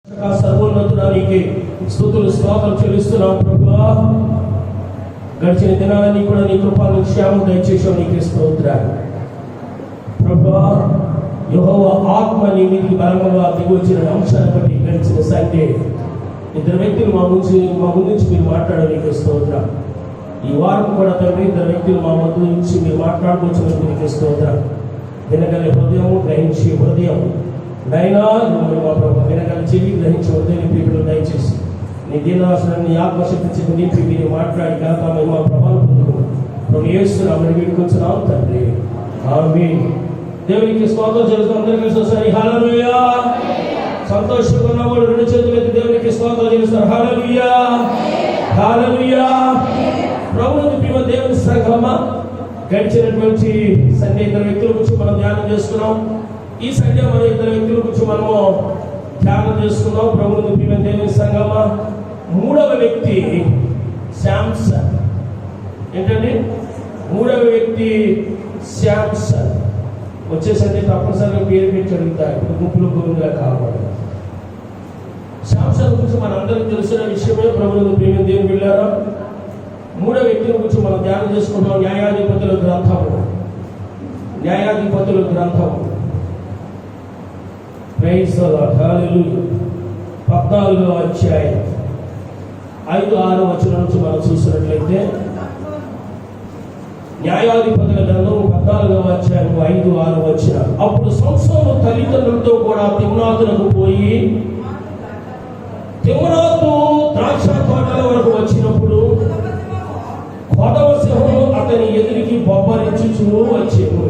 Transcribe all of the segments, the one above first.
సర్వోన్నతుడానికి స్తుతులు స్తోత్రం చెల్లిస్తున్నాం ప్రభువా. గడిచిన దినాలని కూడా నీ కృపను క్షేమం దయచేసావు, నీకు స్తోత్రాలు ప్రభువా. యెహోవా ఆత్మ నీ మీదికి బలంగా దిగొచ్చిన అంశాన్ని బట్టి గడిచిన సండే ఇద్దరు వ్యక్తులు మా ముందు నుంచి మీరు మాట్లాడారు, నీకు స్తోత్రం. ఈ వారం కూడా తండ్రి ఇద్దరు వ్యక్తులు మా ముందు నుంచి మీరు మాట్లాడుకోవచ్చినందుకు నీకు స్తోత్రం. వినగల హృదయం, గ్రహించే హృదయం నైనా నువ్వు మా ప్రభు వినగల చెవి, గ్రహించే హృదయం పీపులు దయచేసి నీ దీనాసనాన్ని నీ ఆత్మశక్తి చేసి నింపి మీరు మాట్లాడి కాక మా ప్రభావం పొందుకున్నాం. ప్రభు యేసునామమున వేడుకొంచున్నాం తండ్రి, ఆమేన్. దేవునికి స్తోత్రం చేస్తాం. అందరికీ ఒకసారి హల్లెలూయా. సంతోషంగా ఉన్నవాడు రెండు చేతులు ఎత్తి దేవునికి స్తోత్రం చేస్తారు. హల్లెలూయా, హల్లెలూయా. ప్రభువుని ప్రియ దేవుని సంఘమా, గడిచినటువంటి సండే ఇద్దరు వ్యక్తుల గురించి మనం ధ్యానం చేసుకున్నాం. ఈ సండే మనం ఇద్దరు వ్యక్తుల గురించి మనము ధ్యానం చేసుకున్నాం. ప్రభువుని ప్రియ దేవుని సంఘమా, మూడవ వ్యక్తి శాంసన్. ఏంటండి మూడవ వ్యక్తి శాంసన్. వచ్చేసరికి తప్పనిసరిగా పేరు పెట్టి అడుగుతారు, ఇప్పుడు గుంపులు గురువుగా కావాలి. శాంసన్ గురించి మనందరికీ తెలిసిన విషయమే. ప్రభువుని ప్రియ దేవుని బిడ్డలారా, మూడో వ్యక్తుల గురించి మనం ధ్యానం చేసుకుంటాం. న్యాయాధిపతుల గ్రంథము, న్యాయాధిపతుల గ్రంథము ప్రైజ్ ది లార్డ్, హల్లెలూయా. 14వ అధ్యాయం 5-6 వచనం నుంచి మనం చూసినట్లయితే, న్యాయాధిపతుల గ్రంథం 14వ అధ్యాయం 5-6 వచనం. అప్పుడు సంసోను తల్లిదండ్రులతో కూడా తిమ్నాతునకు పోయి తిమ్నాతు ద్రాక్ష తోటల వరకు వచ్చినప్పుడు కొదవ సింహము అతని ఎదురికి బొబ్బరించుచూ వచ్చేను.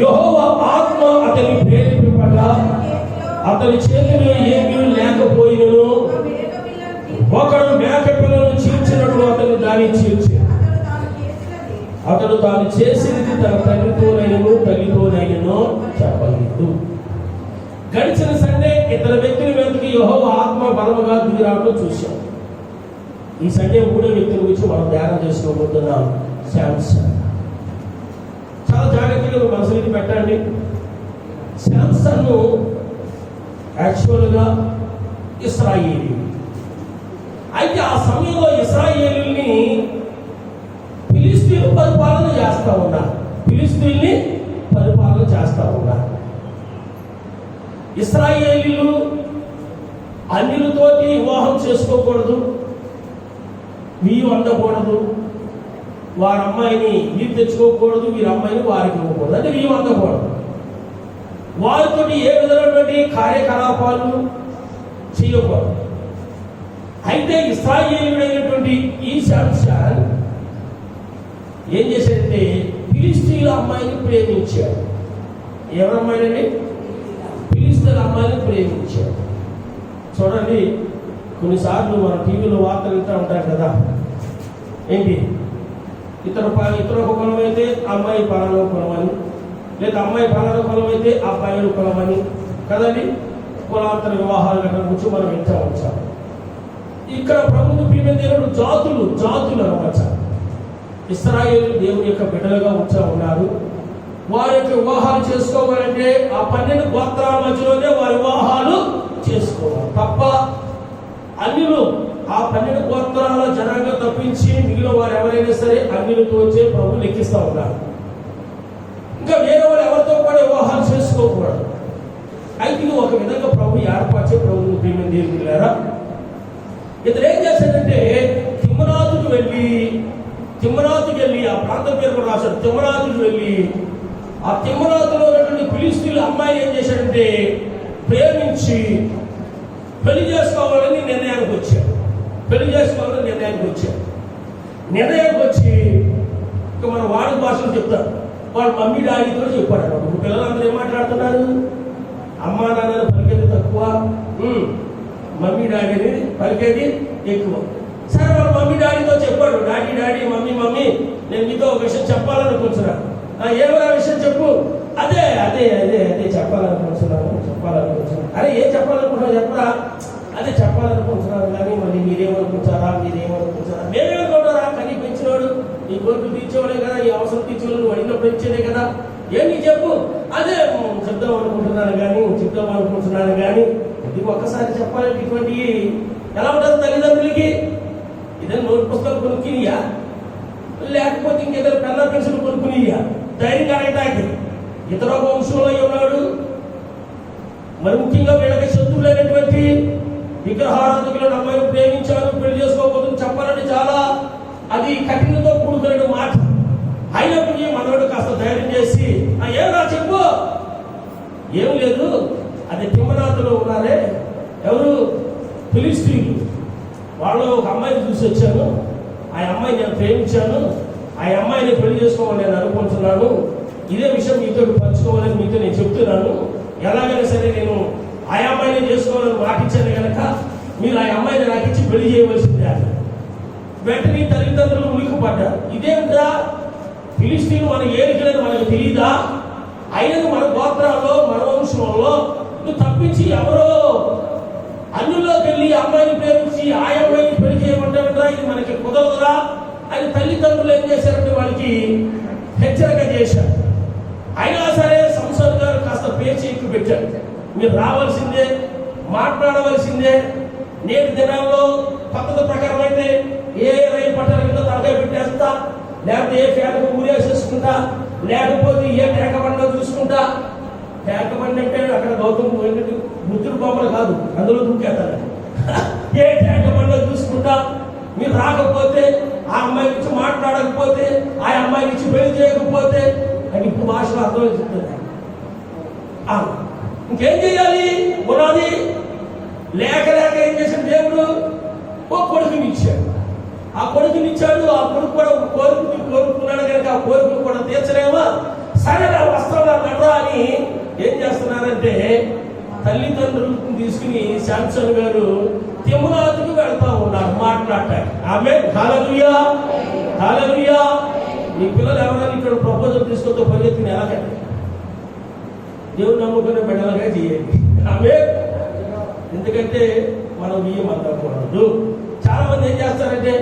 యెహోవా ఆత్మ అతని ప్రేరేపింపక అతని చేతిలో ఏమీ లేకపోయినను ఒకడు మేక పిల్లను చీల్చినట్లు అతను దాన్ని చీల్చాడు. అతడు తాను చేసినది తన తండ్రితోనైనను తల్లితోనైనను చెప్పలేదు. గడిచిన సండే ఇతర వ్యక్తుల మీదకి యెహోవా ఆత్మ బలముగా దిగిరావడం చూశాం. ఈ సండే మూడో వ్యక్తుల గురించి మనం ధ్యానం చేసుకోబోతున్నాం. శాంసన్. చాలా జాగ్రత్తగా మనసులోకి పెట్టండి. శాంసన్ యాక్చువల్గా ఇశ్రాయేలీ. అయితే ఆ సమయంలో ఇశ్రాయేలీని ఫిలిస్తీన్లు పరిపాలన చేస్తూ ఉన్నారు. ఫిలిస్తీన్ని పరిపాలన చేస్తూ ఉన్నారు. ఇశ్రాయేలీలు అన్యులతోటి వివాహం చేసుకోకూడదు, వీరు అందకూడదు, వారి అమ్మాయిని వీరు తెచ్చుకోకూడదు, వీరి అమ్మాయిని వారికి ఇవ్వకూడదు, అంటే వీరు అందకూడదు. వారితో ఏ విధమైనటువంటి కార్యకలాపాలు చేయకూడదు. అయితే ఇశ్రాయేలీయుడైనటువంటి ఈ శాంసన్ ఏం చేశాడంటే ఫిలిస్తీన్ల అమ్మాయిని ప్రేమించాడు. ఎవరమ్మాయినండి? ఫిలిస్తీన్ల అమ్మాయిని ప్రేమించాడు. చూడండి, కొన్నిసార్లు మన టీవీలో వార్తలు వింటూ ఉంటారు కదా, ఏంటి ఇతర ఒక కులం అయితే అమ్మాయి పలానా కులం అని, లేదా అమ్మాయి పలానా కులం అయితే అబ్బాయిల కులం అని కదండి. కులాంతర వివాహాల గురించి మనం వింటూ వచ్చాం. ఇక్కడ ప్రభుత్వ ప్రియమైన దేవుడు జాతులు అనమాట. ఇశ్రాయేలు దేవుని యొక్క బిడ్డలుగా వచ్చా ఉన్నారు. వారి యొక్క వివాహాలు చేసుకోవాలంటే ఆ 12 గోత్రాల మధ్యలోనే వారి వివాహాలు చేసుకోవాలి తప్ప అన్యులు ఆ 12 గోత్రాల జనాంగం తప్పించి మిగిలిన వారు ఎవరైనా సరే అన్యులతో వచ్చే ప్రభు లెక్కిస్తూ ఉన్నారు. ఇంకా వేరే వాళ్ళు ఎవరితో కూడా వివాహాలు చేసుకోకూడదు. అయితే ఒక విధంగా ప్రభు ఏర్పాటు ప్రభుత్వ ప్రియమైన దేవులారా, ఇతను ఏం చేశాడంటే తిమ్నాతుకు వెళ్ళి ఆ ప్రాంతం పేరు కూడా రాశాడు. తిమ్నాతుకు వెళ్ళి ఆ తిమ్నాతులో ఉన్నటువంటి ఫిలిస్తీన్ల అమ్మాయిని ఏం చేశాడంటే ప్రేమించి పెళ్లి చేసుకోవాలని నిర్ణయానికి వచ్చాడు. నిర్ణయానికి వచ్చి ఇక మన వాడి భాషలో చెప్తారు. వాడు మమ్మీ డాడీతో చెప్పాడు. ఇప్పుడు పిల్లలందరూ ఏం మాట్లాడుతున్నారు? అమ్మా నాన్నని పలికేది తక్కువ, మమ్మీ డాడీని పలికేది ఎక్కువ. సరే వాడు మమ్మీ డాడీతో చెప్పాడు. డాడీ మమ్మీ నేను మీతో ఒక విషయం చెప్పాలనుకుంటున్నాను. ఏమైనా విషయం చెప్పు. అదే చెప్పాలనుకుంటున్నాను. అరే ఏం చెప్పాలనుకుంటున్నావు చెప్పరా? అదే చెప్పాలనుకుంటున్నాను కానీ మళ్ళీ మీరేమనుకుంటారా? మేమేమనుకుంటారా? కనీ పెంచినవాడు, ఈ కోరిక తీర్చేవాడే కదా, ఈ అవసరం తీర్చేవాడు నువ్వు అడిగినప్పుడు ఇచ్చేదే కదా, ఏంటి చెప్పు. అదే చెప్దాం అనుకుంటున్నాను కానీ ఇది ఒక్కసారి చెప్పాలంటే ఇటువంటి ఎలా ఉంటుంది తల్లిదండ్రులకి? ఇదే నోట్ పుస్తకాలు కొనుక్కునియా, లేకపోతే ఇంకేదైనా పెద్ద పెన్సిల్ కొనుక్కునియా ధైర్యం అడగటానికి? ఇతర వంశంలో ఉన్నాడు. మరి ముఖ్యంగా వీళ్ళకి శత్రువులైనటువంటి విగ్రహారాధకులను అమ్మాయిని ప్రేమించాను, పెళ్లి చేసుకోబోతుంది చెప్పాలంటే చాలా అది కఠినతో కూడుకునే మాట. అయినప్పటికీ మనోడు కాస్త ధైర్యం చేసి, ఏమన్నా చెప్పు. ఏం లేదు, అది తిమ్మనాథులో ఉన్నారే, ఎవరు ఫిలిస్తీన్లు, వాళ్ళు ఒక అమ్మాయిని చూసి వచ్చాను, ఆ అమ్మాయిని నేను ప్రేమించాను, ఆ అమ్మాయిని పెళ్లి చేసుకోవాలని నేను అనుకుంటున్నాను, ఇదే విషయం మీతో పంచుకోవాలని మీతో నేను చెప్తున్నాను. ఎలాగైనా సరే నేను ఆ అమ్మాయిని చేసుకోవాలని మాటిచ్చాను కనుక మీరు ఆ అమ్మాయిని నాకు ఇచ్చి పెళ్లి చేయవలసిందే అని. వెంటనే తల్లిదండ్రులు ఉలికిపడ్డారు. ఇదేంటా, ఫిలిస్తీన్ మన ఏరికలని మనకు తెలియదా? అయినది మన గోత్రాల్లో మన వంశంలో నువ్వు తప్పించి ఎవరో అన్యుల్లోకి వెళ్ళి అమ్మాయిని ప్రేమించి ఆ అమ్మాయిని పెళ్లి చేయమంటారా? ఇది మనకి కుదరదురా అని తల్లిదండ్రులు ఏం చేశారంటే వాళ్ళకి హెచ్చరిక చేశారు. అయినా సరే సంసోను గారు కాస్త పేచి ఎక్కువ పెట్టారు. మీరు రావాల్సిందే, మాట్లాడవలసిందే. నేటి దినాల్లో పద్ధతి ప్రకారం అయితే ఏ రైలు పట్టాల కింద తలకాయ పెట్టేస్తా, లేకపోతే ఏ ఫ్యాన్కు ఊరేసేసుకుంటా, లేకపోతే ఏ టేకబండ చూసుకుంటా. టేకబండి అంటే అక్కడ గౌతమ్ బుద్ధుడు బొమ్మలు కాదు, అందులో దూకేస్తారు. ఏ టేకబండ చూసుకుంటా. మీరు రాకపోతే, ఆ అమ్మాయి నుంచి మాట్లాడకపోతే, ఆ అమ్మాయి నుంచి పెళ్లి చేయకపోతే అని ఇప్పుడు భాషలో అర్థమని చెప్తుంది. ఇంకేం చేయాలి? పునాది లేక లేక ఏం చేశాడు దేవుడు? ఓ కొడుకుని ఇచ్చాడు. ఆ కొడుకుని ఇచ్చాడు. ఆ కొడుకు కూడా కోరుకున్నాడు కనుక ఆ కోరికను కూడా తీర్చలేమా? సరే నా వస్త్రాలు నడరా అని ఏం చేస్తున్నారంటే తల్లిదండ్రులను తీసుకుని శాంసన్ గారు తిమ్మనాథుకి వెళ్తా ఉన్నారు మాట్లాడటానికి. ఆమె హల్లెలూయా, హల్లెలూయా. మీ పిల్లలు ఎవరైనా ఇక్కడ ప్రపోజల్ తీసుకొస్తే పరిగెత్తుకుని ఎలాగండి? దేవుడు నమ్ముకునే బిడ్డలుగా చేయండి. ఆమె ఎందుకంటే మనం బియ్యం అందకూడదు. చాలా మంది ఏం చేస్తారంటే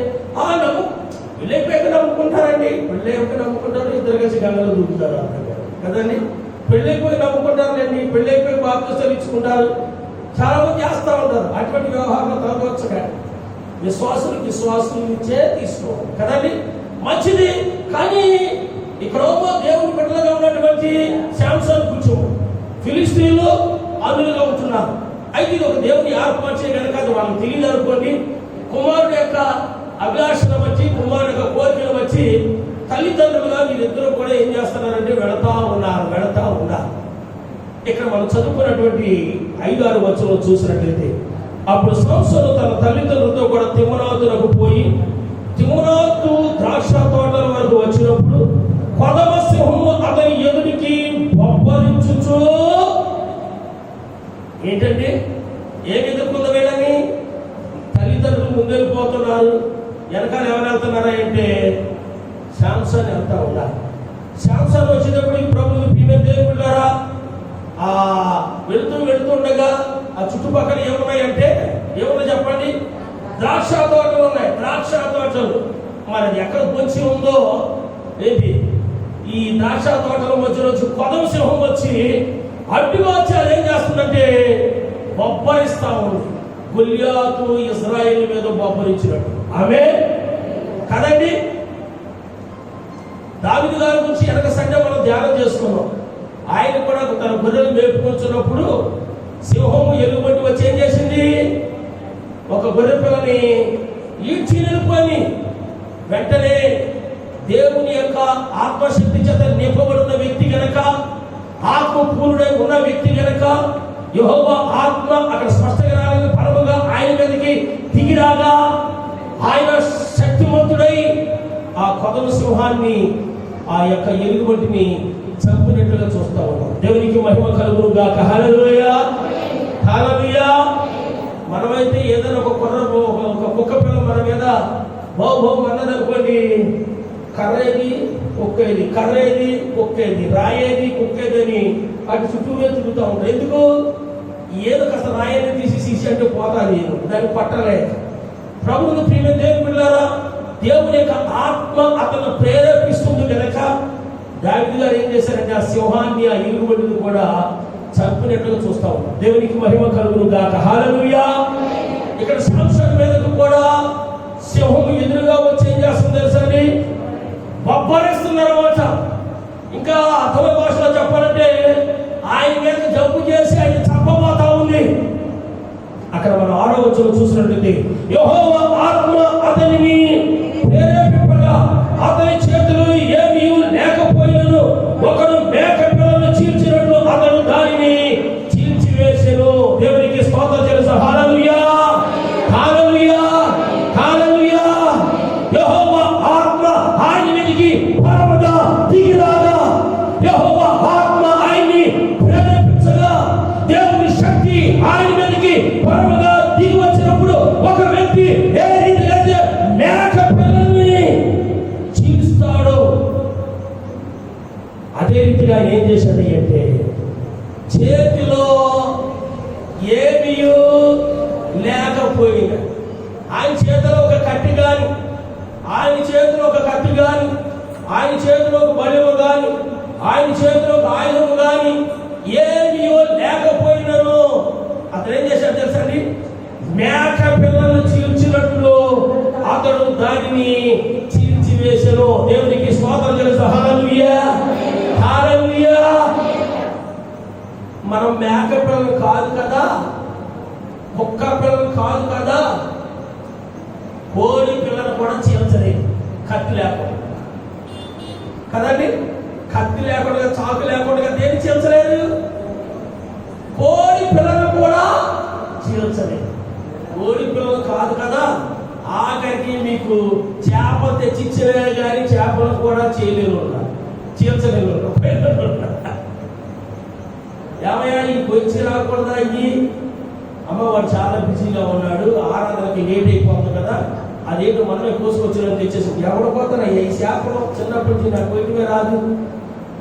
పెళ్ళైపోయాక నమ్ముకుంటారండి. పెళ్ళైపోయి నమ్ముకుంటారు, ఇద్దరు కలిసి గంగలో దూకుతారు కదండి. పెళ్ళైపోయి నమ్ముకుంటారులేండి, పెళ్ళైపోయి బాప్తిస్తాలు ఇచ్చుకుంటారు. చాలా మంది చేస్తూ ఉంటారు. అటువంటి వ్యవహారంలో తలకొచ్చగా విశ్వాసులు ఇచ్చే తీసుకోవాలి కదండి, మంచిది. కానీ ఇక్కడ దేవుని బిడ్డలుగా ఉన్నటువంటి శాంసన్ కూర్చోడు, ఫిలిస్తీన్లు అందులుగా ఉంటున్నారు. అయితే ఇది ఒక దేవుని ఏర్పరిచే కనుక అది వాళ్ళకి తెలియదు అనుకోండి. కుమారుడు యొక్క అభిలాషను బట్టి, కుమారుడు యొక్క కోరికను బట్టి తల్లిదండ్రులుగా వీరిద్దరూ కూడా ఏం చేస్తున్నారంటే వెళతా ఉన్నారు. ఇక్కడ మనం చదువుకున్నటువంటి 5-6 వచనం చూసినట్లయితే, అప్పుడు సంసోను తన తల్లిదండ్రులతో కూడా తిమ్మనాథునకు పోయి తిమ్మనాథు ద్రాక్ష తోటల వరకు వచ్చినప్పుడు కొదమ సింహము అతని ఎదుటికి బొబ్బరించుచు. ఏంటంటే ఏమి ఎదుర్కొంది వీళ్ళని? తల్లిదండ్రులు ముందెళ్ళిపోతున్నారు, వెనకాల ఎవరు వెళ్తున్నారా అంటే శాంసన్ వెళ్తా ఉన్నారు. శాంసన్ వచ్చేటప్పుడు ఈ ప్రభుత్వ ప్రియమైన దేవుళ్ళారా వెళుతుండగా ఆ చుట్టుపక్కల ఏమున్నాయంటే ఏమున్నాయి చెప్పండి? ద్రాక్ష తోటలు ఉన్నాయి. ద్రాక్ష తోటలు మరి ఎక్కడ పొంచి ఉందో ఏంటి? ఈ ద్రాక్ష తోటల మధ్యలో కొదమ సింహం వచ్చి అడ్డుగా వచ్చి అది ఏం చేస్తుందంటే బొబ్బరిస్తా ఉంది. గొల్యాతు ఇజ్రాయేల్ మీద బొబ్బరించినట్టు. ఆమె కదండి. దావీదు గారి గురించి వెనక సండే మనం ధ్యానం చేసుకున్నాం. ఆయన కూడా తన గొర్రెలు మేపుకొచ్చినప్పుడు సింహము ఎలుగుబంటి వచ్చి ఏం చేసింది? ఒక గొర్రె పిల్లని ఈడ్చి నిలుపుకొని వెంటనే దేవుని యొక్క ఆత్మశక్తి చేత నింపబడిన వ్యక్తి గనక, ఆత్మపూర్ణుడై ఉన్న వ్యక్తి గనక యెహోవా ఆత్మ అక్కడ స్పష్టంగా పరముగా ఆయన మీదకి దిగిరాగా ఆయన శక్తిమంతుడై ఆ కొదమ సింహాన్ని, ఆ యొక్క ఎలుగుబంటిని చంపినట్లుగా చూస్తా ఉన్నాం. దేవునికి మహిమ కలుగును గాక. హల్లెలూయా, హల్లెలూయా. మనమైతే ఏదైనా ఒక కుక్క పిల్ల మన మీద బాబు అన్నది అనుకోండి, కర్రేది కుక్కేది, కర్రేది కుక్కేది, రాయేది కుక్కేది అని అటు చుట్టూనే తిరుగుతూ ఉంటాయి. ఎందుకు? ఏదో కాస్త రాయేది తీసి అంటే పోతాది, దాన్ని పట్టలే. ప్రభువుని ప్రియమైన దేవుని బిడ్డలారా, దేవుని యొక్క ఆత్మ అతను ప్రేరేపిస్తుంది కనుక దావీదు గారు ఏం చేశారంటే ఆ సింహాన్ని, ఆ ఎలుగుబంటిని కూడా చంపినట్లుగా చూస్తా ఉన్నాం. దేవునికి మహిమ కలుగును గాక. హల్లెలూయా. ఇక్కడ సంసోను మీదకు కూడా సింహం ఎదురుగా వచ్చి ఏం చేస్తుంది తెలుసండి? బొబ్బరిస్తుందన్నమాట. ఇంకా అర్థమ భాషలో చెప్పాలంటే ఆయన మీద జబ్బు చేసి ఆయన చంపబోతా ఉంది. అక్కడ మనం 6వ వచనం చూసినట్లయితే యెహోవా ఆత్మ అతనిని ప్రేరేపింపగా అతని చేతులు ఏమీ లేకపోయినను ఒకడు మేక పిల్లను చీల్చినట్లు అతను దానిని చీల్చివేసెను. దేవునికి స్తోత్రం తెలుసు. హల్లెలూయా, హల్లెలూయా, హల్లెలూయా. యెహోవా ఆత్మ ఆయన మీదికి పరముగా దిగిరాగా, యెహోవా ఆత్మ ఆయన్ని ప్రేరేపించగా, దేవుని శక్తి ఆయన మీదకి పరముగా దిగి వచ్చినప్పుడు ఒక వ్యక్తి ఏ రీతిగా మేక పిల్లల్ని చీలుస్తాడు, అదే రీతిగా ఏం చేశాడు అంటే చేతిలో ఏమీ లేకపోయినా ఆయన చేతిలో ఒక కత్తి కానీ, ఆయన చేతిలో ఒక కత్తి కానీ, ఆయన చేతిలో ఒక బలిము కానీ, ఆయన చేతిలో ఒక ఆయుధము కానీ ఏమీ లేకపోయినను అతను ఏం చేశాడు తెలుసండి? మేక పిల్లలు చీల్చినట్లు అతడు దానిని చీల్చివేసెను. దేవునికి స్తోత్రం తెలుసు. హల్లెలూయా, హల్లెలూయా. మనం మేక పిల్లలు కాదు కదా, కుక్క పిల్లలు కాదు కదా, కోడి పిల్లలు కూడా చీల్చలేదు కత్తి లేకుండా కదండి. కత్తి లేకుండా, చాకు లేకుండా దేన్ని చీల్చలేదు? కోడి పిల్లలు కూడా చీల్చలేదు. కోడి పిల్లలు కాదు కదా, ఆఖరికి మీకు చేప తెచ్చిచ్చలేదు కానీ చేపలు కూడా చేయలేరు, చీల్చలేరు. ఏమయ్యా ఈ కొంచెం రాకూడదా? ఈ అమ్మవాడు చాలా బిజీగా ఉన్నాడు, ఆరాధనకి లేట్ అయిపోతుంది కదా, అదేంటో మనమే కోసుకొచ్చిన తెచ్చేసి ఎవరు పోతున్నాయ్యా ఈ చేపలు? చిన్నప్పటి నుంచి నాకు కొయ్యమే రాదు,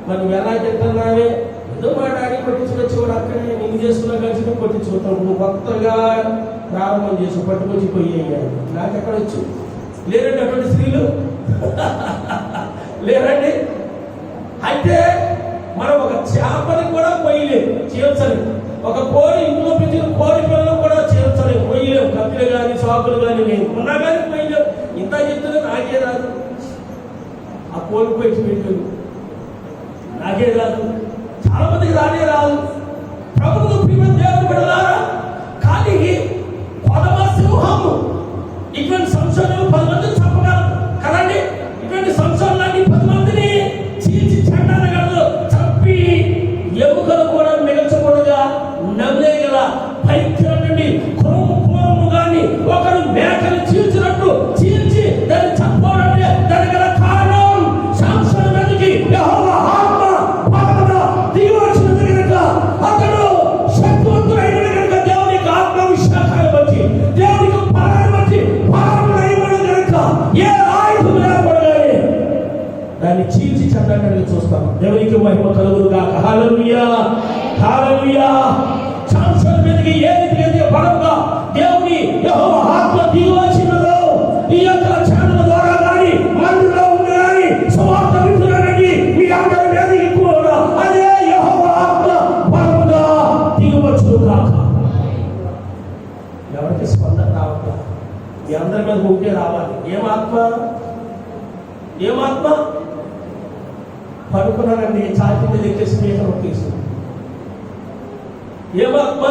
మరి నువ్వు ఎలా తింటున్నావే? ఏదో మా డాడీ కొట్టించుకొచ్చేవాడు, అక్కడే నేను చేసుకున్నా కలిసి కొట్టించుకుంటావు. నువ్వు కొత్తగా ప్రారంభం చేసి పట్టుకొచ్చి పోయాడు. నాకెక్కడ వచ్చు? లేరండి అటువంటి స్త్రీలు లేరండి. అయితే మనం ఒక చేపని కూడా కొయ్యలేము, చీల్చలేము. ఒక కోడి, ఇంట్లో పెంచిన కోడి పిల్లలు కూడా చీల్చలేము, కొయ్యలేము. కత్తులు కానీ చాకులు కానీ లేవు, ఉన్నా కానీ కొయ్యలేము. ఇంత చెప్తున్నా నాకే రాదు. ఆ కోడి పెంచి పెట్టారు, నాకే రాదు, చాలా మందికి రానే రాదు. ప్రభుత్వ ప్రియమ దేవుని బిడ్డలారా, కానీ పదవ సింహము ఇటువంటి సంశోధనలు 10 మందిని చంపగలరు కదండి. ఇటువంటి సంశోధనలన్నీ 10 మందిని చీల్చి చెండగలదు, చంపి ఎముకలు కూడా మిగల్చకూడగా నవ్వులేగల భయంకరం నుండి క్రూరము గాని ఒకరు మేకలు చీల్చినట్టు చీల్చి దాన్ని చంపడంటే దానికి గల కారణం సంశోధన మీదకి యెహోవా ఆత్మ పరముగా దిగి వచ్చినది కనుక, అతడు శక్తివంతుడైన కనుక, దేవునికి ఆత్మవిశ్వాసాన్ని బట్టి, దేవునికి బలాన్ని బట్టి పరముడైన కనుక ఏ ఆయుధం లేకపోవడాన్ని దాన్ని చీల్చి చెండడానికి చూస్తాం. దేవునికి మహిమ కలుగును గాక. హల్లెలూయా, హల్లెలూయా. సంశోధన మీదకి ఏ రీతిగా బలంగా దేవుని యెహోవా ఆత్మ దిగి వచ్చినదో, ఈ యొక్క ఛానల్ ద్వారా కానీ మందిలో ఉంది కానీ సువార్త వింటున్నారండి మీ అందరి మీద ఎక్కువ అదే యెహోవా ఆత్మ బలంగా దిగి వచ్చును గాక. ఎవరికి స్పందన రావట్లా? మీ అందరి మీద ఉంటే రావాలి. ఏమాత్మ? ఏమాత్మ? పడుకున్నారండి, ఛాతీ మీద ఎక్కేసి మీద నొక్కేస్తుంది. ఏమాత్మ?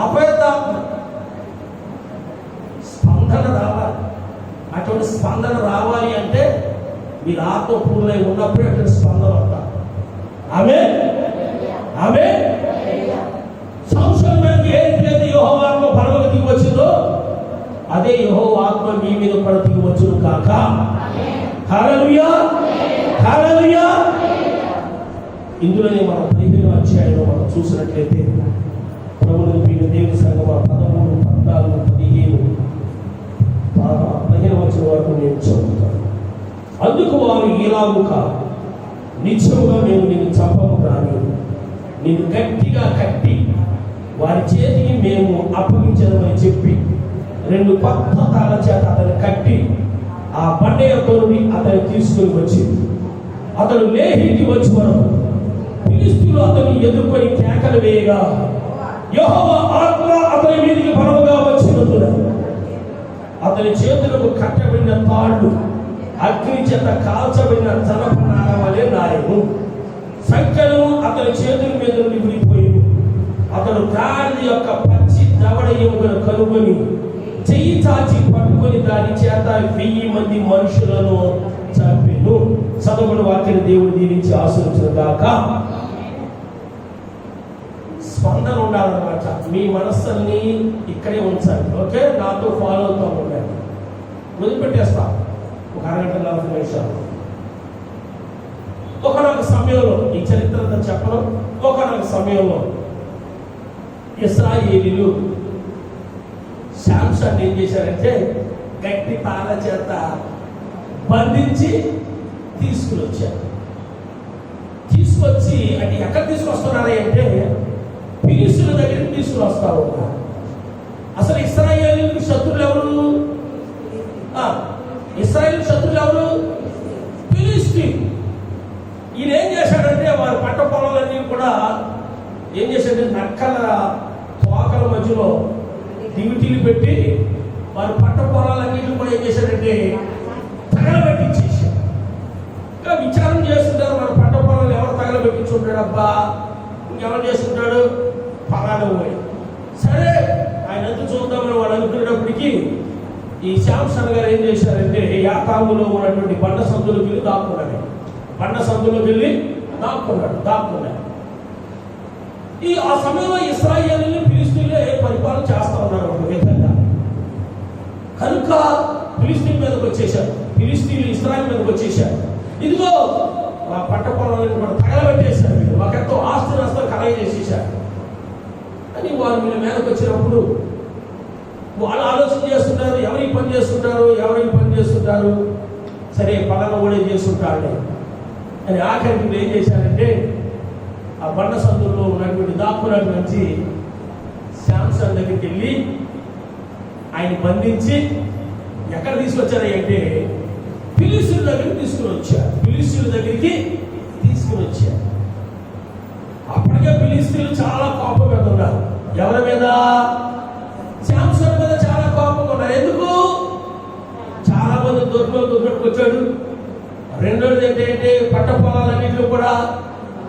అపయత్నాత్మ. స్పందన రావాలి. అటువంటి స్పందన రావాలి అంటే మీరు ఆత్మ పూర్ణై ఉన్నప్పుడే అటువంటి స్పందన ఉంటారు. ఆమేన్, ఆమేన్. సంశోధన మీదకి ఏ రీతి యెహోవా ఆత్మ పరముగా దిగి వచ్చిందో అదే యెహోవా ఆత్మ మీ మీద కూడా దిగి వచ్చును కాక. హల్లెలూయా, హల్లెలూయా. ఇందులోనే మనం 15వ అధ్యాయంలో మనం చూసినట్లయితే ప్రభువుని మీకు దేవుని సంఘం 13, 14, 15 వచ్చిన వరకు నేను చదువుతాను. అందుకు వారు ఇలాగు కాదు, నిత్యముగా మేము నిన్ను చంపము కానీ నిన్ను గట్టిగా కట్టి వారి చేతికి మేము అప్పగించదమని చెప్పి 2 కొత్త తాళ్ళ చేత అతను కట్టి ఆ బండ యొక్క నుండి అతను తీసుకుని వచ్చి అతడు లేహీకి వచ్చి వరకు ఫిలిష్తీయులు అతన్ని ఎదుర్కొని కేకలు వేయగా యెహోవా ఆత్మ అతని మీదికి బలముగా వచ్చినందున అతని చేతులకు కట్టబడిన తాళ్ళు అగ్ని చేత కాల్చబడిన జనపనార వలె నాయను. సంఖ్యలు అతని చేతుల మీద నుండి విడిపోయి అతడు గాడిద యొక్క పచ్చి దవడ ఎముకను కనుగొని చెయ్యి చాచి పట్టుకొని దాని చేత 1000 మంది మనుషులను చంపెను. చదవబడిన వాక్యం దేవుడు దీవించి ఆశీర్వదించును గాక. స్పందన ఉండాలన్నమాట. మీ మనస్సుని ఇక్కడే ఉంచాలి. ఓకే, నాతో ఫాలో అవుతూ ఉండండి. వదిలిపెట్టేస్తా ఒక అరగంట 40 నిమిషాలు. ఒకనొక సమయంలో ఈ చరిత్ర అంతా చెప్పను. ఒకనొక సమయంలో ఇశ్రాయేలీయులు శాంసన్ ఏం చేశారంటే గట్టి తాళ చేత బంధించి తీసుకొచ్చారు. తీసుకొచ్చి అంటే ఎక్కడ తీసుకొస్తున్నారా అంటే ఫిలిష్తీయుల దగ్గరికి తీసుకుని వస్తా ఉన్నారు. అసలు ఇశ్రాయేలీయులకు శత్రులు ఎవరు? ఇశ్రాయేలు శత్రులు ఎవరు? ఫిలిష్తీయులు. ఈయన ఏం చేశాడంటే వారి పంట పొలాలన్నీ కూడా ఏం చేశాడంటే నక్కల తోకల మధ్యలో దివిటీలు పెట్టి వారి పంట పొలాలన్నింటినీ కూడా ఏం చేశాడంటే తగలబెట్టించేసాడు. ఇంకా విచారం చేస్తుంటారు, మన పంట పొలాలు ఎవరు తగలబెట్టించుంటాడు? అబ్బా ఇంకెవరు చేసుకుంటాడు? పలానా పోయి. సరే ఆయన ఎంత చూద్దామని వాడు అనుకునేటప్పటికీ ఈ శాంసన్ గారు ఏం చేశారంటే యాతాములో ఉన్నటువంటి బండ సందులోకి వెళ్ళి దాక్కున్నాడు. బండ సందులోకి వెళ్ళి దాక్కున్నాడు. ఆ సమయంలో ఇశ్రాయేలీయులు ఫిలిష్తీయులే పరిపాలన చేస్తా ఉన్నారు ఒక విధంగా. కనుక ఫిలిష్తీయుల మీదకి వచ్చేశారు. ఫిలిష్తీయులు ఇశ్రాయేల్ మీదకి వచ్చేశారు. ఇదిగో ఆ పంట పొలాలను కూడా తగలబెట్టేశారు. వీళ్ళు ఒకరితో ఆస్తి నష్టం కలగ చేసేసారు అని వారు వీళ్ళ మీదకి వచ్చినప్పుడు వాళ్ళు ఆలోచన చేస్తుంటారు, ఎవరి పని చేస్తుంటారు. సరే పలానా కూడా చేస్తుంటాడు అని ఆఖరికి వీళ్ళు ఏం చేశారంటే ఆ బండ సందుల్లో ఉన్నటువంటి దాక్కున్నటువంటి శాంసన్ దగ్గరికి వెళ్ళి ఆయన బంధించి ఎక్కడ తీసుకొచ్చారు అంటే ఫిలిష్తీయుల దగ్గరికి తీసుకుని వచ్చారు. అప్పటికే ఫిలిష్తీయులు చాలా కోపం మీద ఉన్నారు. ఎవరి మీద? శాంసన్ మీద చాలా కోపంగా ఉన్నారు. ఎందుకు? చాలా మంది దొరికి వచ్చాడు. రెండోది ఏంటంటే పంట పొలాలన్నింటిలో కూడా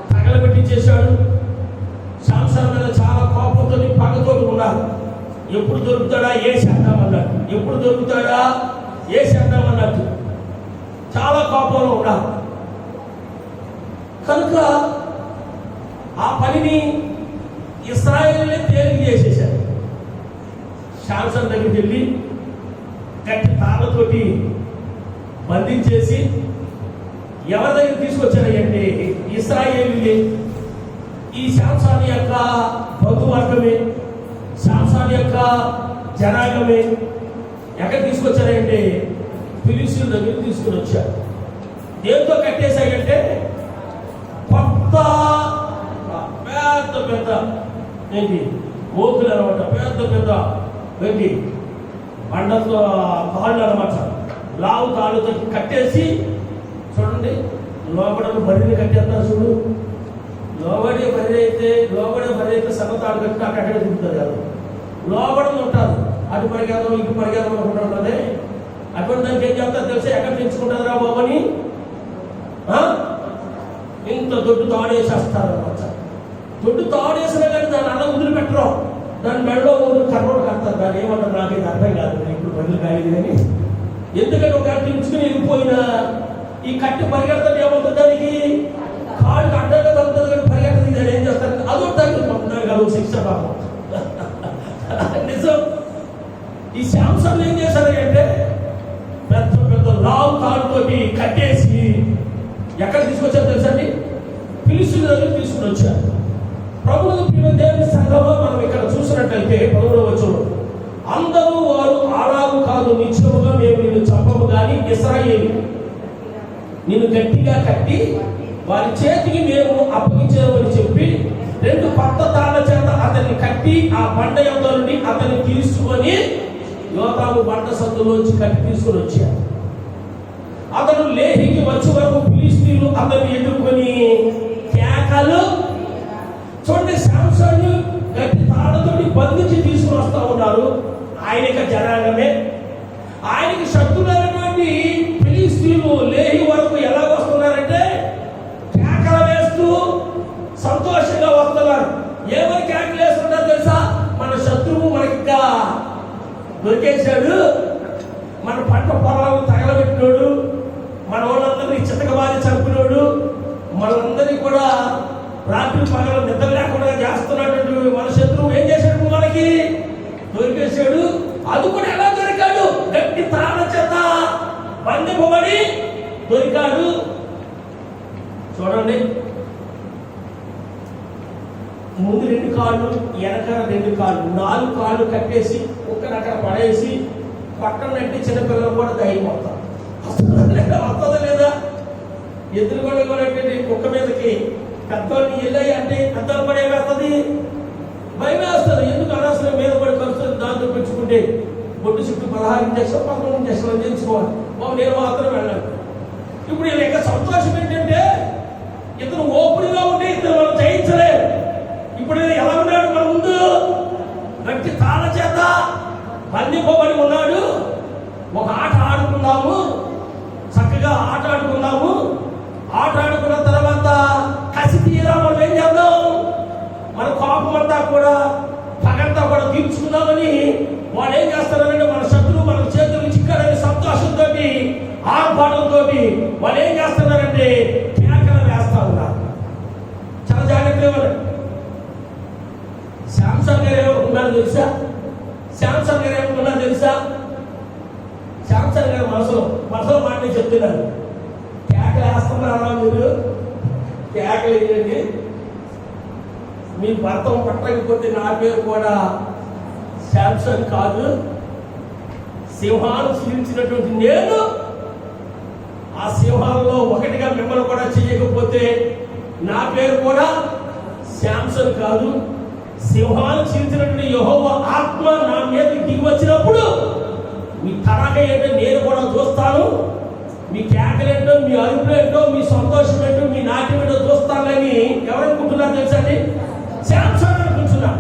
తగలబెట్టించేశాడు. శాంసన్ మీద చాలా కోపంతో పగతో ఉన్నారు. ఎప్పుడు దొరుకుతాడా ఏ చేద్దాం అన్నట్టు చాలా కోపంలో ఉన్నారు. కనుక ఆ పనిని ఇశ్రాయేలీయులే తేలిక చేసేశారు. శాంసన్ దగ్గరికి వెళ్ళి గట్టి తాళ్ళతోటి బంధించేసి ఎవరి దగ్గర తీసుకొచ్చారంటే ఇశ్రాయేలీయులే. ఈ శాంసన్ యొక్క బంధువర్గమే, శాంసన్ యొక్క జనాంగమే ఎక్కడ తీసుకొచ్చారంటే ఫిలిష్తీయుల దగ్గర తీసుకుని వచ్చారు. దేంతో కట్టేశాయంటే కొత్త పెద్ద ఏంటి ఓకులు అనమాట. పెద్ద ఏంటి బండతో తాళ్ళు అనమాట. లావు తాళ్ళతో కట్టేసి చూడండి, లోపల బర్రెని కట్టేస్తారు చూడు. లోబడే బర్రె అయితే సన్నతాడు కట్టి అక్కడే తింటుంది కదా. లోపల ఉంటారు, అటు పరిగెత్తం ఇటు పరిగెత్తం అనుకుంటుంటుంది. అటువంటి దానికి ఏం చెప్తారు తెలిసి ఎక్కడ తెచ్చుకుంటుంది రా బాబని ఇంత దొడ్డు తాడేసేస్తారు అనమాట. దొడ్డు తాడేసినా కానీ దాన్ని అలా వదిలిపెట్టరు. దాని మెడలో కర్రోడు కడతారు. దాన్ని ఏమంటారు నాకైతే అర్థం కాదు. ఇప్పుడు బదులు కాలేదు కానీ ఎందుకంటే ఒక తెంచుకుని వెళ్ళిపోయిన ఈ కట్టి పరిగెడతాడు ఏమవుతుంది? దానికి కాళ్ళకి అడ్డంగా తగ్గుతుంది కానీ పరిగెడుతుంది. దాన్ని ఏం చేస్తారు? అదో తగ్గుతుంది కాదు శిక్ష పాపం. నిజం. ఈ శాంసన్ ఏం చేశారు అంటే పెద్ద లావు తాడుతోటి కట్టేసి ఎక్కడ తీసుకొచ్చారు తెలుసండి? ఫిలిష్తీయుల దగ్గర తీసుకుని వచ్చారు. ప్రభువుకు ప్రియ దేవుని సంఘంలో మనం ఇక్కడ చూసినట్లయితే 11వ వచనం, అందరూ వారు అలాగు కాదు, నిశ్చయముగా మేము నిన్ను చంపము కానీ ఇశ్రాయేలు నిన్ను గట్టిగా కట్టి వారి చేతికి మేము అప్పగించామని చెప్పి 2 కొత్త తాళ్ళ చేత అతన్ని కట్టి ఆ బండ యొద్ద నుండి అతన్ని తీసుకొని యోతాము బండ సందులోంచి కట్టి తీసుకుని వచ్చారు. అతను లేహికి వచ్చే వరకు ఫిలిష్తీయులు ఫిలిస్తీన్లు అతన్ని ఎదుర్కొని కేకలు. చూడండి, శాంసన్ గట్టి తాళతోటి బంధించి తీసుకుని వస్తా ఉన్నారు. ఆయనక జనాంగమే, ఆయనకి శత్రులైనటువంటి ఫిలిస్తీన్లు లేహి వరకు ఎలా వస్తున్నారంటే కేకలు వేస్తూ సంతోషంగా వస్తున్నారు. ఏమని కేకలు వేస్తున్నారు తెలుసా? మన శత్రువు మనకింకా దొరికేశాడు, మన పంట పొలాలు తగలబెట్టినోడు, మన వాళ్ళందరినీ చితకబాది చంపినోడు, మనందరినీ కూడా రాత్రి పగలు నిద్ర లేకుండా చేస్తున్నటువంటి మన శత్రువు ఏం చేశాడు? మనకి దొరికేశాడు. అది కూడా ఎలా దొరికాడు? గట్టి తాళ చేత బంధింపబడి దొరికాడు. చూడండి, ముందు 2 కాళ్ళు, వెనక 2 కాళ్ళు, 4 కాళ్ళు కట్టేసి ఒక్కరు అక్కడ పడేసి పక్కన నెట్టి చిన్నపిల్లలు కూడా ధైర్యం అవుతారు. వస్తుందా లేదా? ఎదురుగొండ కూడా కుక్క మీదకి పెద్దవాళ్ళని వెళ్ళాయి అంటే పెద్దలు పడే వేస్తుంది, భయమే వస్తుంది. ఎందుకు అనవసరం మీద పడి ఖర్చు దాంతో పెంచుకుంటే బొట్టు చుట్టూ 16 ఇంజక్షన్ 11 ఇంజక్షన్లు చేయించుకోవాలి. బాబు నేను మాత్రం వెళ్ళాను. ఇప్పుడు వీళ్ళ యొక్క సంతోషం ఏంటంటే ఇతను ఓపెన్గా ఉంటే ఇతను మనం జయించలేదు. ఇప్పుడు ఎలా ఉన్నాడు? మన ముందు గట్టి తాళ చేత బంధింపబడి ఉన్నాడు. ఒక ఆట ఆడుకున్నాము, చక్కగా ఆట ఆడుకున్నాము. ఆట ఆడుకున్న తర్వాత కసి తీరా మనం ఏం చేద్దాం? మన కోపం అంతా కూడా పగంతా కూడా తీర్చుకున్నామని వాళ్ళు ఏం చేస్తారంటే మన శత్రువు మన చేతులు చిక్కడని సంతోషంతో ఆర్భాటంతో వాళ్ళు ఏం చేస్తున్నారంటే కేకలు వేస్తా ఉన్నారు. చాలా జాగ్రత్తగా. శాంసంగ్ గారు ఏమనుకున్నారు తెలుసా? శాంసంగ్ గారు ఏమనుకున్నారు తెలుసా? శాంసంగ్ గారు మనసులో మాట చెప్తున్నారు. కేకలు వేస్తున్నారా మీరు? కేకలు వేయండి. మీ భర్త పట్టకపోతే నా పేరు కూడా శాంసంగ్ కాదు, సింహాలు చీల్చినటువంటి నేను ఆ సింహాలలో ఒకటిగా మిమ్మల్ని కూడా చేయకపోతే నా పేరు కూడా శాంసంగ్ కాదు. సింహాలు చీల్చినటువంటి యెహోవా ఆత్మ నా మీదకి దిగి వచ్చినప్పుడు మీ తరగ ఏంటో నేను కూడా చూస్తాను. మీ కేకలేంటో, మీ అరుపులేంటో, మీ సంతోషం ఏంటో, మీ నాట్యం ఏంటో చూస్తానని ఎవరనుకుంటున్నారు తెలుసా అండి? శాంసంగ్ అనుకుంటున్నారు.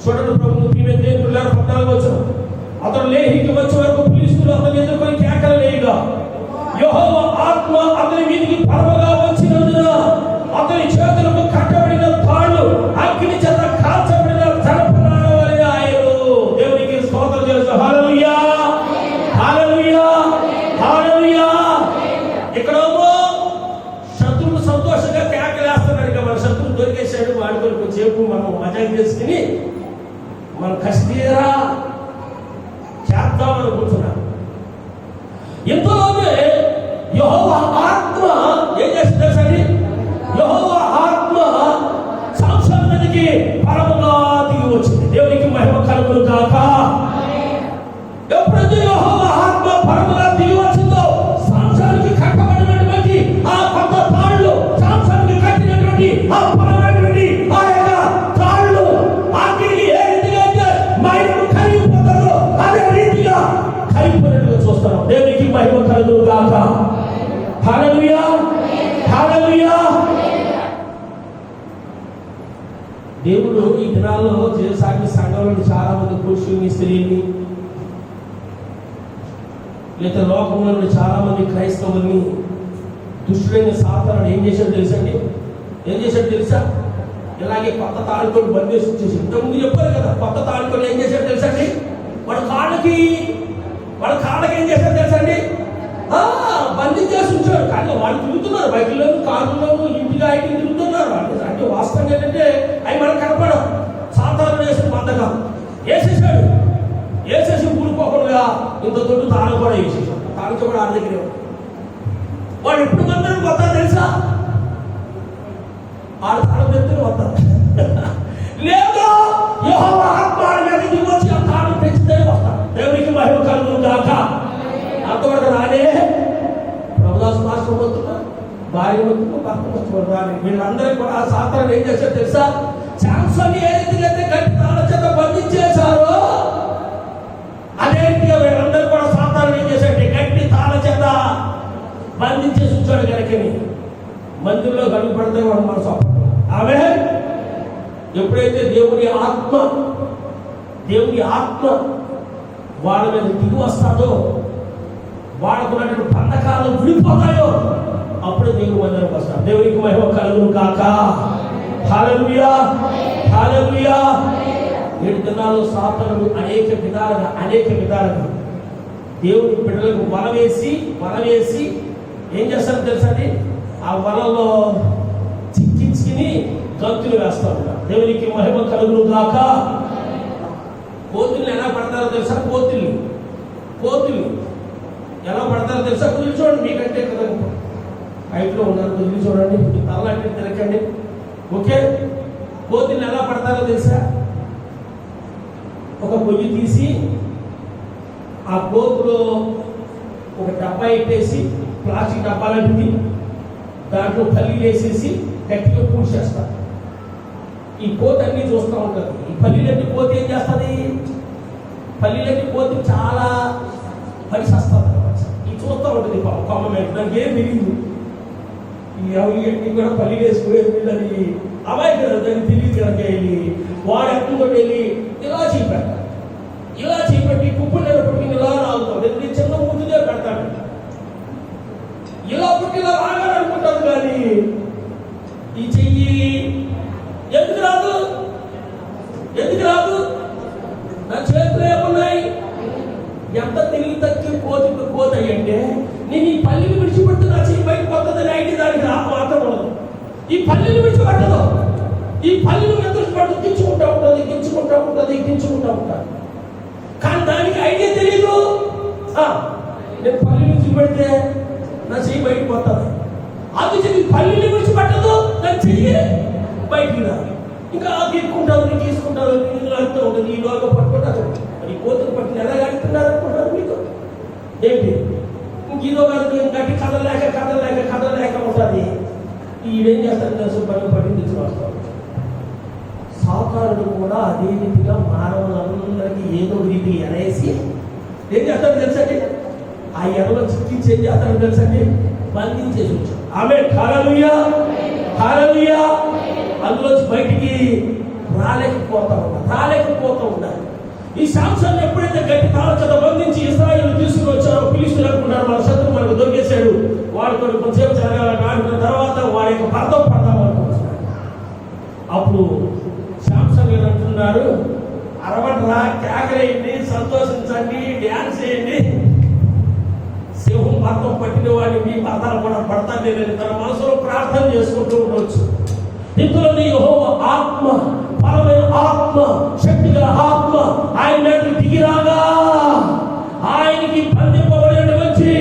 చూడండి ప్రభు, ప్రియమైన దేవుని పిల్లలు 14 వచ్చిన అతను లేహికి వచ్చే వరకు ఫిలిస్తీయులు అతన్ని ఎదుర్కొని కేకలు వేయగా యెహోవా ఆత్మ అతని మీదికి పరమగా వచ్చినందున అతని చేతులకు కట్టబడిన తాళ్ళు అగ్ని చేత కాల్చబడిన జనపనాల వలె ఆయను. దేవునికి స్తోత్రం చేస్తూ హల్లెలూయా, హల్లెలూయా, హల్లెలూయా. ఇక్కడేమో శత్రువులు సంతోషంగా కేకలేస్తున్నాడు. ఇక మన శత్రువు దొరికేశాడు, వాడితో కొంచెంసేపు మనం మజా చేసుకుని మనం కసితీరా చేద్దామని కూర్చున్నాం. ఇంతలోనే యెహోవా ఆత్మ ఏం చేసింది తెలుసండి? యెహోవా ఆత్మ సంసోను మీదకి పరముగా దిగి వచ్చింది. దేవునికి మహిమ కలుగును గాక. ఎప్పుడైతే యెహోవా ఆత్మ పరముగా దిగి వచ్చిందో సంసోనుకి కట్టబడినటువంటి ఆ కొత్త తాళ్ళు, సంసోనుకి కట్టినటువంటి ఆ పరమైనటువంటి ఆ యొక్క తాళ్ళు ఆఖరికి ఏ రీతిగా అయితే మైలు కరిగిపోతారో అదే రీతిగా కరిగిపోయినట్టుగా చూస్తున్నాం. దేవునికి మహిమ కలుగును గాక. హల్లెలూయా, హల్లెలూయా. దేవుడు ఈ దినాల్లో చేసాగి సంఘంలో చాలా మంది పురుషుల్ని, స్త్రీని, లేదా లోకంలో చాలా మంది క్రైస్తవుల్ని దుష్టుడైన సాతానుడు ఏం చేశాడు తెలుసండి? ఇలాగే కొత్త తాళితో బందేసి వచ్చేసి ఇంతకుముందు చెప్పారు కదా, కొత్త తాళితో ఏం చేశాడు తెలుసండి? వాళ్ళ కాళ్ళకి ఏం చేశాడు తెలుసండి? బంధించేసి ఉంచాడు. కానీ వాళ్ళు తిరుగుతున్నారు, బైకుల్లోనూ, కారుల్లోనూ, ఇంటిగా ఇంటికి తిరుగుతున్నారు. అంటే వాస్తవంగా ఏంటంటే అవి మనకు కనపడవు. సాతానుడు వేసిన బంధకం వేసేసి ఊరుకోకుండా ఇంత దొడ్డు తాళం కూడా వేసేసాడు. తాళితో కూడా ఆడ దగ్గరే వాడు ఎప్పుడు బంధనం వస్తారు తెలుసా? ఆడ తాళం పెడుతూనే వస్తారు. లేదా యెహోవా ఆత్మ మీద దిగి వచ్చి ఆ తాళం పెంచితే వస్తారు. దేవునికి మహిమ కలుగును గాక. అంతవరకు రానే ప్రభుదాసు మాస్టర్ వస్తున్నారు, భార్య వస్తున్నారు, భర్త వస్తున్నారు రాని. వీళ్ళందరూ కూడా ఆ సాతానుడు ఏం చేశారు తెలుసా? శాంసన్ ఏ రీతిగా గట్టి తాళం చేత బంధించేశారో అదే రీతిగా వీళ్ళందరూ కూడా సాతానుడు ఏం చేశారంటే గట్టి తాళం చేత బంధించేసి మందిరంలో అడుగు పెడతాం మన మనసు అప్పట్లో. ఆమె ఎప్పుడైతే దేవుని ఆత్మ వాళ్ళ మీద దిగి వస్తాడో, వాళ్ళకున్నటువంటి బంధకాలు విడిపోతాయో, అప్పుడే దేవుని మందిరం వస్తాడు. దేవునికి మహిమ కలుగును కాక. హల్లెలూయా, హల్లెలూయా. 7 దినాల్లో సాతానుడు అనేక విధాలుగా దేవుని బిడ్డలకు వలవేసి ఏం చేస్తారో తెలుసా? ఆ వలలో చిక్కించుకుని గంతులు వేస్తూ ఉంటారు. దేవునికి మహిమ కలుగును గాక. కోతుల్ని ఎలా పడతారో తెలుసా? కోతుల్ని ఎలా పడతారో తెలుసా? కుదిరి చూడండి, మీకంటే కదా హైట్లో ఉన్నారు, కుదిరి చూడండి, తల్లంటే తిరగండి. ఓకే, కోతుల్ని ఎలా పడతారో తెలుసా? ఒక పొయ్యి తీసి ఆ కోతులో ఒక డబ్బా పెట్టేసి, ప్లాస్టిక్ డబ్బా లాంటిది, దాంట్లో పల్లీలు వేసేసి గట్టిగా పూడ్చేస్తారు. ఈ కోతి అన్ని చూస్తూ ఉంటుంది. ఈ పల్లీలన్నీ కోతి ఏం చేస్తుంది? పల్లీలన్నీ కోతి చాలా పరిసేస్తుంది అనమాట. ఇది చూస్తూ ఉంటుంది కొమ్మ మీద, దానికి ఏం తెలియదు. ఇవన్నీ కూడా పల్లీలు వేసుకునేది వీళ్ళని అమాయి కదా, దానికి తెలియదు కనుక వెళ్ళి వాడు ఎక్కడితో వెళ్ళి ఇలా చేపెట్టి కుప్పుడు నిలబడి ఇలా రాగుతాడు. ఎందుకంటే చిన్న ముందుదే పెడతాడు, ఇలా పుట్టి ఇలా రాగాలనుకుంటాడు. కానీ ఈ చెయ్యి ఎందుకు రాదు? నా చేతులు ఏమున్నాయి? ఎంత తెలివి తక్కువ కోత అయ్యంటే, నేను ఈ పల్లిని విడిచిపెట్టు నా చెయ్యి బయటకు వస్తుందని అయితే దానికి మాత్రం ఉండదు. ఈ పల్లిని విడిచిపెట్టదు. ఈ పల్లిని ఎదురుపట్టు గించుకుంటా ఉంటుంది. కానీ దానికి ఐడియా తెలీదు. నేను పల్లిని విడిచిపెడితే నా చెయ్యి బయటకు పోతుంది. అందుకే పల్లిని విడిచిపెట్టదు, నా చెయ్యి బయటికి రాదు. ఇంకా తీసుకుంటాను అంటూ ఉంటుంది. ఈ లోగా పట్టుకుంటారు. మరి కోతులు పట్టిన ఎలా కడుతున్నారు అనుకుంటారు మీకు? ఏంటి ఇంక ఇదో కాదు, గట్టి కదలలేక ఉంటుంది. ఈడేం చేస్తారు తెలుసు? పట్టింది వస్తాడు. సాతానుడు కూడా అదే రీతిగా మానవులందరికీ ఏదో రీతి ఎనేసి ఏం చేస్తాడు తెలుసండి? ఆ ఎనలో చిక్కించి ఏం చేస్తాడో తెలుసండి? బంధించేసి వచ్చాడు. ఆమె హల్లెలూయా. అందులోంచి బయటికి రాలేకపోతా ఉండాలి. ఈ శాంసన్ ఎప్పుడైతే గట్టి తాళ చేత బంధించి ఇశ్రాయేలు తీసుకుని వచ్చారో, ఫిలిష్తీయులు అనుకున్నారు మన శత్రువు మనకు దొరికేశాడు, వాడు కొంచెంసేపు జరగాలని ఆడిన తర్వాత వాడి యొక్క పడదాం అనుకుంటున్నాడు. అప్పుడు శాంసన్ గారు అంటున్నాడు, అరవట్రా, కేకలేయండి, సంతోషించండి, డ్యాన్స్ చేయండి. సింహం భర్తం పట్టిన వాడిని మీ భర్తలు కూడా పడతాను లేదని తన మనసులో ప్రార్థన చేసుకుంటూ ఉండవచ్చు. ఇందులోని యెహోవా ఆత్మ, బలమైన ఆత్మ, శక్తిగల ఆత్మ ఆయన మీద దిగిరాగా ఆయనకి బంధింపబడినటువంటి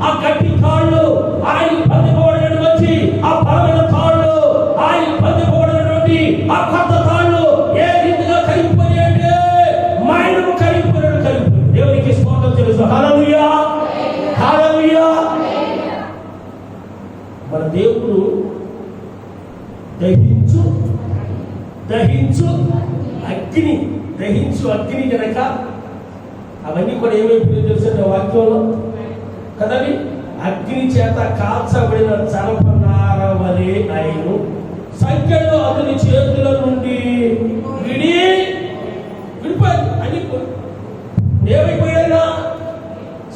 ఆ గట్టి తాళ్ళు, ఆయనకి బంధింపబడినటువంటి ఆ బలమైన తాళ్ళు, ఆయనకి బంధింపబడినటువంటి ఆ కొత్త తాళ్ళు ఏ రీతిగా కలిగిపోయి అంటే మైండ్ కలిగిపోయినట్టు. దేవునికి స్తోత్రం తెలుసు. హల్లెలూయా. మన దేవుడు దహించు అగ్ని కనుక అవన్నీ కూడా ఏమైపోయిందో తెలుసా వాక్యంలో కదండి? అగ్ని చేత కాల్చబడిన జనపనార వలె ఆయన సంఖ్యలో అతని చేతుల నుండి విడిపోయి అని ఏమైపోయాడా?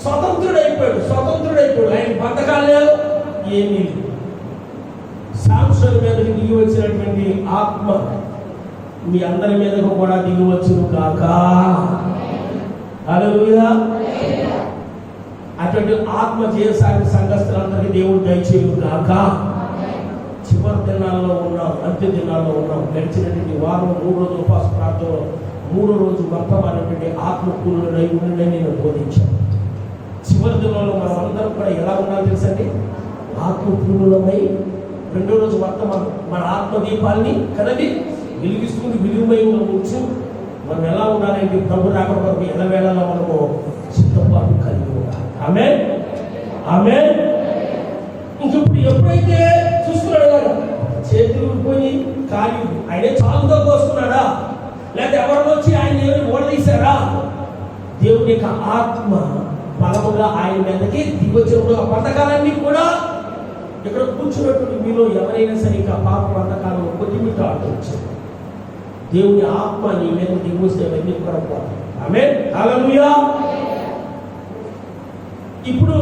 స్వతంత్రుడైపోయాడు. ఆయన బంధకాలు లేవు, ఏమీ లేదు. శాంసన్ మీదకి దిగి వచ్చినటువంటి ఆత్మ మీ అందరి మీదకు కూడా దిగి వచ్చును కాక. హల్లెలూయా. అటువంటి ఆత్మ చేసాని సంఘస్థులందరికీ దేవుడు దయచేయును కాక. చివరి దినాల్లో ఉన్నాం, అంత్య దినాల్లో ఉన్నాం. గడిచినటువంటి వారం 3 రోజులు ఉపవాస ప్రార్థనలో 3వ రోజు వర్తమానటువంటి ఆత్మకూరుల నైపుణ్యాన్ని నేను బోధించాను. చివరి దినంలో మనం అందరం కూడా ఎలా ఉండాలో తెలుసండి? ఆత్మపూర్ణులమై 2వ రోజు వర్తమానం మన ఆత్మదీపాన్ని కదండి వెలిగిస్తుంది. విలువై ఉంచు మనం ఎలా ఉండాలంటే ప్రభు రాకడ వరకు ఎలా వేళలో మనము సిద్ధపాటు కలిగి ఉండాలి. ఆమేన్. ఇంకప్పుడు ఎప్పుడైతే చూసుకున్నాడు కదా, చేతులు పోయి కాలి ఆయనే చాలుతో కోసుకున్నాడా, లేకపోతే ఎవరిని వచ్చి ఆయన ఏమైనా ఓడదీశారా? దేవుని యొక్క ఆత్మ బలముగా ఆయన మీదకి దిగొచ్చినప్పుడు ఆ పథకాలన్నీ కూడా ఇక్కడ కూర్చున్నటువంటి మీలో ఎవరైనా సరే ఇంకా పాప వంటకాలం కొద్దిమిట్టు ఆడవచ్చు. దేవుని ఆత్మ నీ మీద దిగుస్తే అవన్నీ కూడా పోతాయి. ఆమేన్, హల్లెలూయా. ఇప్పుడు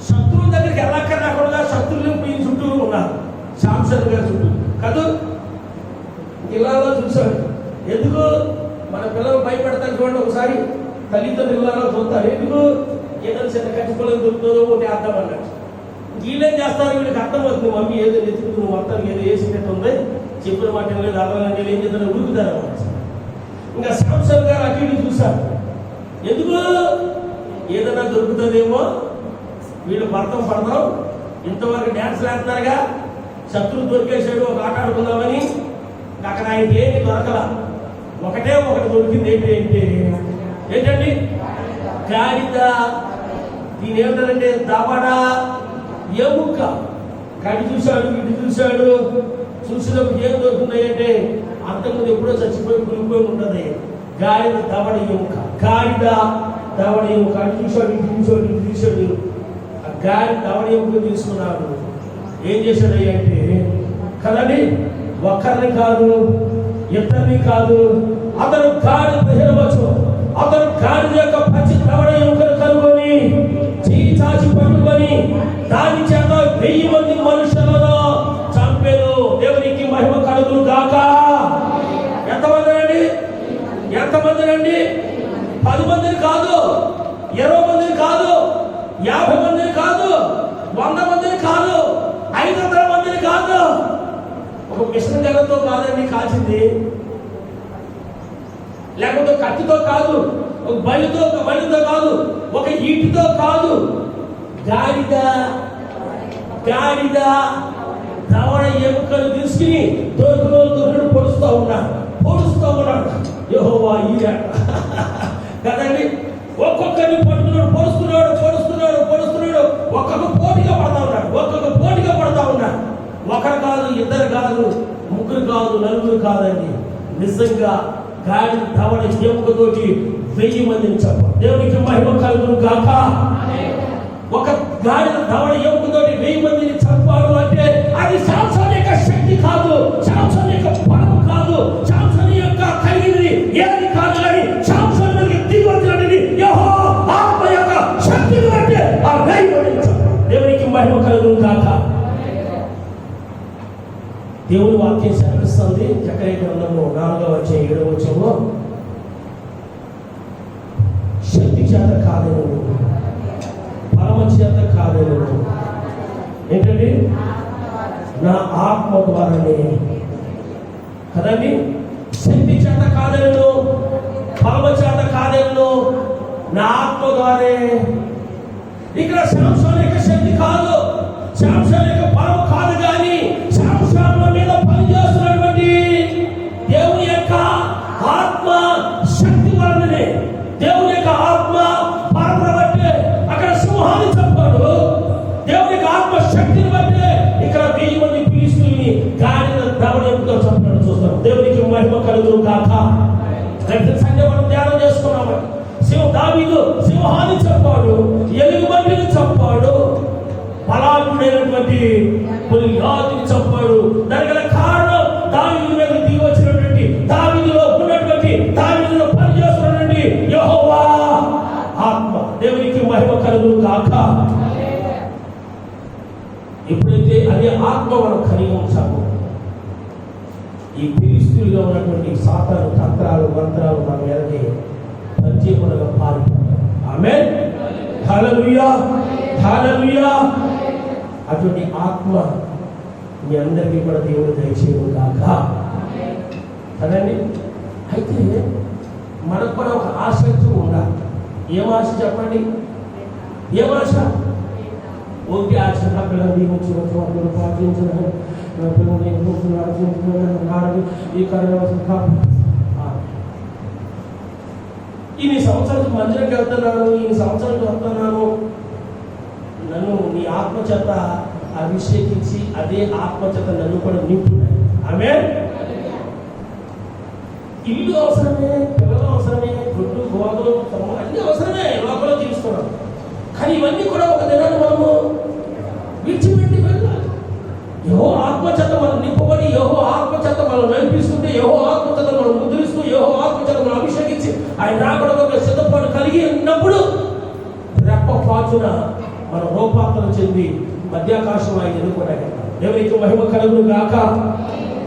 శత్రువుల దగ్గరికి వెళ్ళక్కర్లేకుండా శత్రువులు మీ చుట్టూ ఉన్నారు. శాంసన్ గారి చుట్టూ కాదు, ఇళ్ళలో చూశాడు. ఎందుకు మన పిల్లలు భయపెడతారు చూడండి. ఒకసారి తల్లిదండ్రులు ఇళ్ళలో చూస్తారు. ఎందుకు ఏదైనా చిన్న కచ్చిపోలేదు దొరుకుతుందో ఒకటి అర్థం అన్నట్టు. వీళ్ళేం చేస్తారు, వీళ్ళకి అర్థమవుతుంది. మమ్మీ ఏదో ఎత్తుకు నువ్వు మొత్తం ఏదో వేసినట్టు ఉంది, చెప్పిన మాట లేదు, అర్థం లేదు, ఏం చేద్దాం ఉరుకుతారు అన్నమాట. ఇంకా శాంసన్ గారు అటు ఇటు చూశారు. ఎందుకు ఏదైనా దొరుకుతుందేమో, వీళ్ళు భర్తం పడతాం, ఇంతవరకు డ్యాన్స్ వేస్తున్నారుగా, శత్రువు దొరికేసాడు, ఒక ఆట ఆడుకుందామని. అక్కడ ఆయనకి ఏంటి దొరకల, ఒకటే ఒకటి దొరికింది. ఏంటండి? గాడిద. దీని ఏమిటంటే దవడ ఎముక. గడి చూశాడు, ఇటు చూశాడు. చూసినప్పుడు ఏం దొరుకుతుంది అంటే అంతకుముందు ఎప్పుడో చచ్చిపోయి కులిపోయి ఉంటుంది. గాడిద దవడ ఎముక, గాడిద దవడ ఎముక. అటు చూశాడు, ఇటు చూశాడు, ఇటు చూశాడు. ఆ గాడి దవడ ఎముక తీసుకున్నాడు. ఏం చేశాడు అంటే కదండి, ఒక్కరిని కాదు, ఇద్దరిని కాదు, అతను గాడి బహిరవచ్చు. అతను గాడి యొక్క పచ్చి దవడ ఎముకను కనుగొని చేయి చాచి పట్టుకొని దాని చేత 1000 మంది మనుషులను చంపెను. దేవునికి మహిమ కలుగును గాక. ఎంతమంది అండి? 10 మందిని కాదు, 20 మందిని కాదు, 50 మందిని కాదు, 100 మందిని కాదు, 500 మందిని కాదు. ఒక మిషన్ గలతో కాదండి కాల్చింది, లేకపోతే కత్తితో కాదు, ఒక బలితో కాదు, ఒక ఈటితో కాదు. గాడిద దవడ ఎముకలు తీసుకుని దొరుకుడు పొడుస్తూ ఉన్నాడు. యెహోవా ఈయన కదండి. ఒక్కొక్కరిని పట్టుకున్నాడు, పొడుస్తున్నాడు. ఒక్కొక్క పోటీగా పడతా ఉన్నాడు. ఒకరు కాదు, ఇద్దరు కాదు, ముగ్గురు కాదు, నలుగురు కాదండి. నిజంగా గాడి దవడ ఎముకతోటి 1000 మందిని చెప్పాలి. దేవునికి మహిమ కలుగును గాక. ఒక గాడిద దవడ ఎముకతోటి 1000 మందిని చంపాడు అంటే అది శాంసన్ యొక్క శక్తి కాదు, శాంసన్ యొక్క బలం కాదు, శాంసన్ యొక్క కలిగినది ఏది కాదు. కానీ శాంసన్ మనకి దిగి వచ్చినది యెహోవా ఆత్మ యొక్క శక్తిని బట్టి ఆ 1000 మందిని చంపాడు. దేవునికి మహిమ కలుగును గాక. దేవుని వాక్యం సెలవిస్తుంది. జకర్యా గ్రంథము 4వ అధ్యాయం 7వ వచనంలో శక్తి చేత కాదేను, బలము చేత కాదేను, ఏంటండి నా ఆత్మ ద్వారానే కదండి. శక్తి చేత కాదేను, బలము చేత కాదేను, నా ఆత్మ ద్వారే. ఇక్కడ శాంసన్ యొక్క శక్తి కాదు, శాంసన్ యొక్క బలం కాదు, కానీ శాంసన్ మీద పనిచేస్తున్నటువంటి దేవుని యొక్క ఆత్మ శక్తి వలననే, దేవుని యొక్క ఆత్మ బలం బట్టే అక్కడ సింహాన్ని చంపాడు. దేవుని యొక్క ఆత్మ శక్తిని బట్టే ఇక్కడ 1000 మంది ఫిలిష్తీయుల్ని గాడిద దవడ ఎముకతో చంపాడు. చూస్తాం. దేవునికి మహిమ కలుగును గాక. సంఖ్య మనం ధ్యానం చేసుకున్నాము. దావీదు సింహాన్ని చంపాడు, ఎలుగుబంటిని చంపాడు, బలాఢ్యుడైనటువంటి గొలియాతుని చంపాడు. దానికి గల కారణం దావీదు మీద దిగి వచ్చినటువంటి, దావీదులో ఉన్నటువంటి, దావీదులో పనిచేస్తున్నటువంటి యెహోవా ఆత్మ. దేవునికి మహిమ కలుగును గాక. ఎప్పుడైతే అదే ఆత్మ మనం కలిగి ఉంచామో ఈ ఫిలిష్తీయులుగా ఉన్నటువంటి సాతాను తంత్రాలు మంత్రాలు మన మీదకి పరిచయములుగా పారిపోతాయి. ఆమేన్, హల్లెలూయా, హల్లెలూయా. అటువంటి ఆత్మ మీ అందరికీ కూడా దేవుడు దయచేయను గాక. కదండి. అయితే మనకు కూడా ఒక ఆసక్తి ఉండాలి. ఏం ఆశ చెప్పండి? ఏం ఆశ? ఓకే ఆశ. నా పిల్లలు దీవించిన ప్రార్థించడం, నా పిల్లలు ఆరోగ్యం, ఈ కార్యవసం కాదు. ఇన్ని సంవత్సరాలు మందిరానికి వెళ్తున్నాను, ఇన్ని సంవత్సరాలు వస్తున్నాను, నన్ను నీ ఆత్మ చేత అభిషేకించి అదే ఆత్మ చేత నన్ను కూడా నింపున్నాయి. ఆమేన్. ఇల్లు అవసరమే, పిల్లలు అవసరమే, గుడ్డు గోధులు అన్ని అవసరమే, లోపల జీవిస్తున్నాం. కానీ ఇవన్నీ కూడా ఒక దినాన్ని మనము విడిచి యెహోవా ఆత్మచేత మనం నింపబడి యెహోవా ఆత్మచేత మనం నడిపిస్తుంటే యెహోవా ఆత్మచేత మనం ముద్రిస్తూ యెహోవా ఆత్మచేత మనం అభిషేకించి ఆయన రాకడ సిద్ధపాటు కలిగి ఉన్నప్పుడు రెప్పపాటున మన రూపాంతరం చెంది మధ్యాకాశం ఆయన ఎదుర్కొనగలం. దేవునికి మహిమ కలుగును గాక.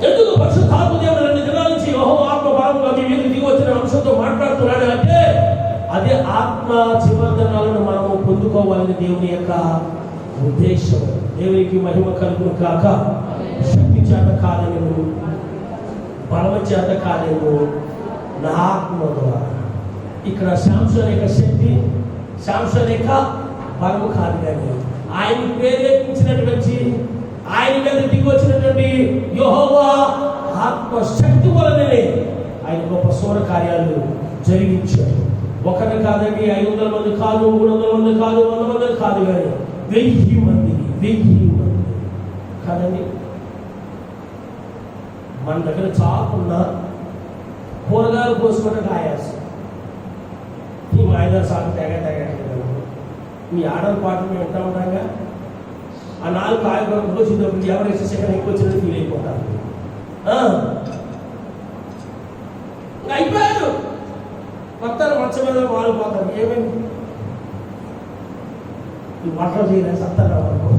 ఎందుకు పరిశుద్ధాత్మ దేవుడు 2 దినాల నుంచి యెహోవా ఆత్మ బలముగా మీ మీద దిగి వచ్చిన అంశంతో మాట్లాడుతున్నాడు అంటే అదే ఆత్మ జీవనాలను మనము పొందుకోవాలని దేవుని యొక్క ఉద్దేశం. దేవునికి మహిమ కలుగును కాక. శక్తి చేత కాదేమో, బలమ చేత కాదేమో, నా ఆత్మ ద్వారా. ఇక్కడ శాంసన్ యొక్క శక్తి, శాంసన్ యొక్క బలము కాదు, కానీ ఆయన ప్రేరేపించినటువంటి ఆయన మీద దిగి వచ్చినటువంటి యెహోవా ఆత్మ శక్తి వలననే ఆయన గొప్ప సూర కార్యాలు జరిగించాడు. ఒకరు కాదండి, 500 మంది కాదు, 300 మంది కాదు, 100 మంది కాదు, కానీ 1000 మంది కాదండి. మన దగ్గర చాకున్న కూరగాయలు కోసుకుంటే కాయాల్సి ఈ మాయదారు సాగు తెగట్లేదు. మీ ఆడల పాటలు మేము వింటూ ఉంటాగా ఆ 4 కాయగూరలు కోసినప్పుడు ఎవరైతే సెకండ్ ఎక్కువ వచ్చినట్టు ఫీల్ అయిపోతారు. అయిపోయారు మొత్తాన్ని మంచం మీద మారిపోతారు. ఏమేమి ఈ వంటలు చేయలేదు సత్తారా వరకు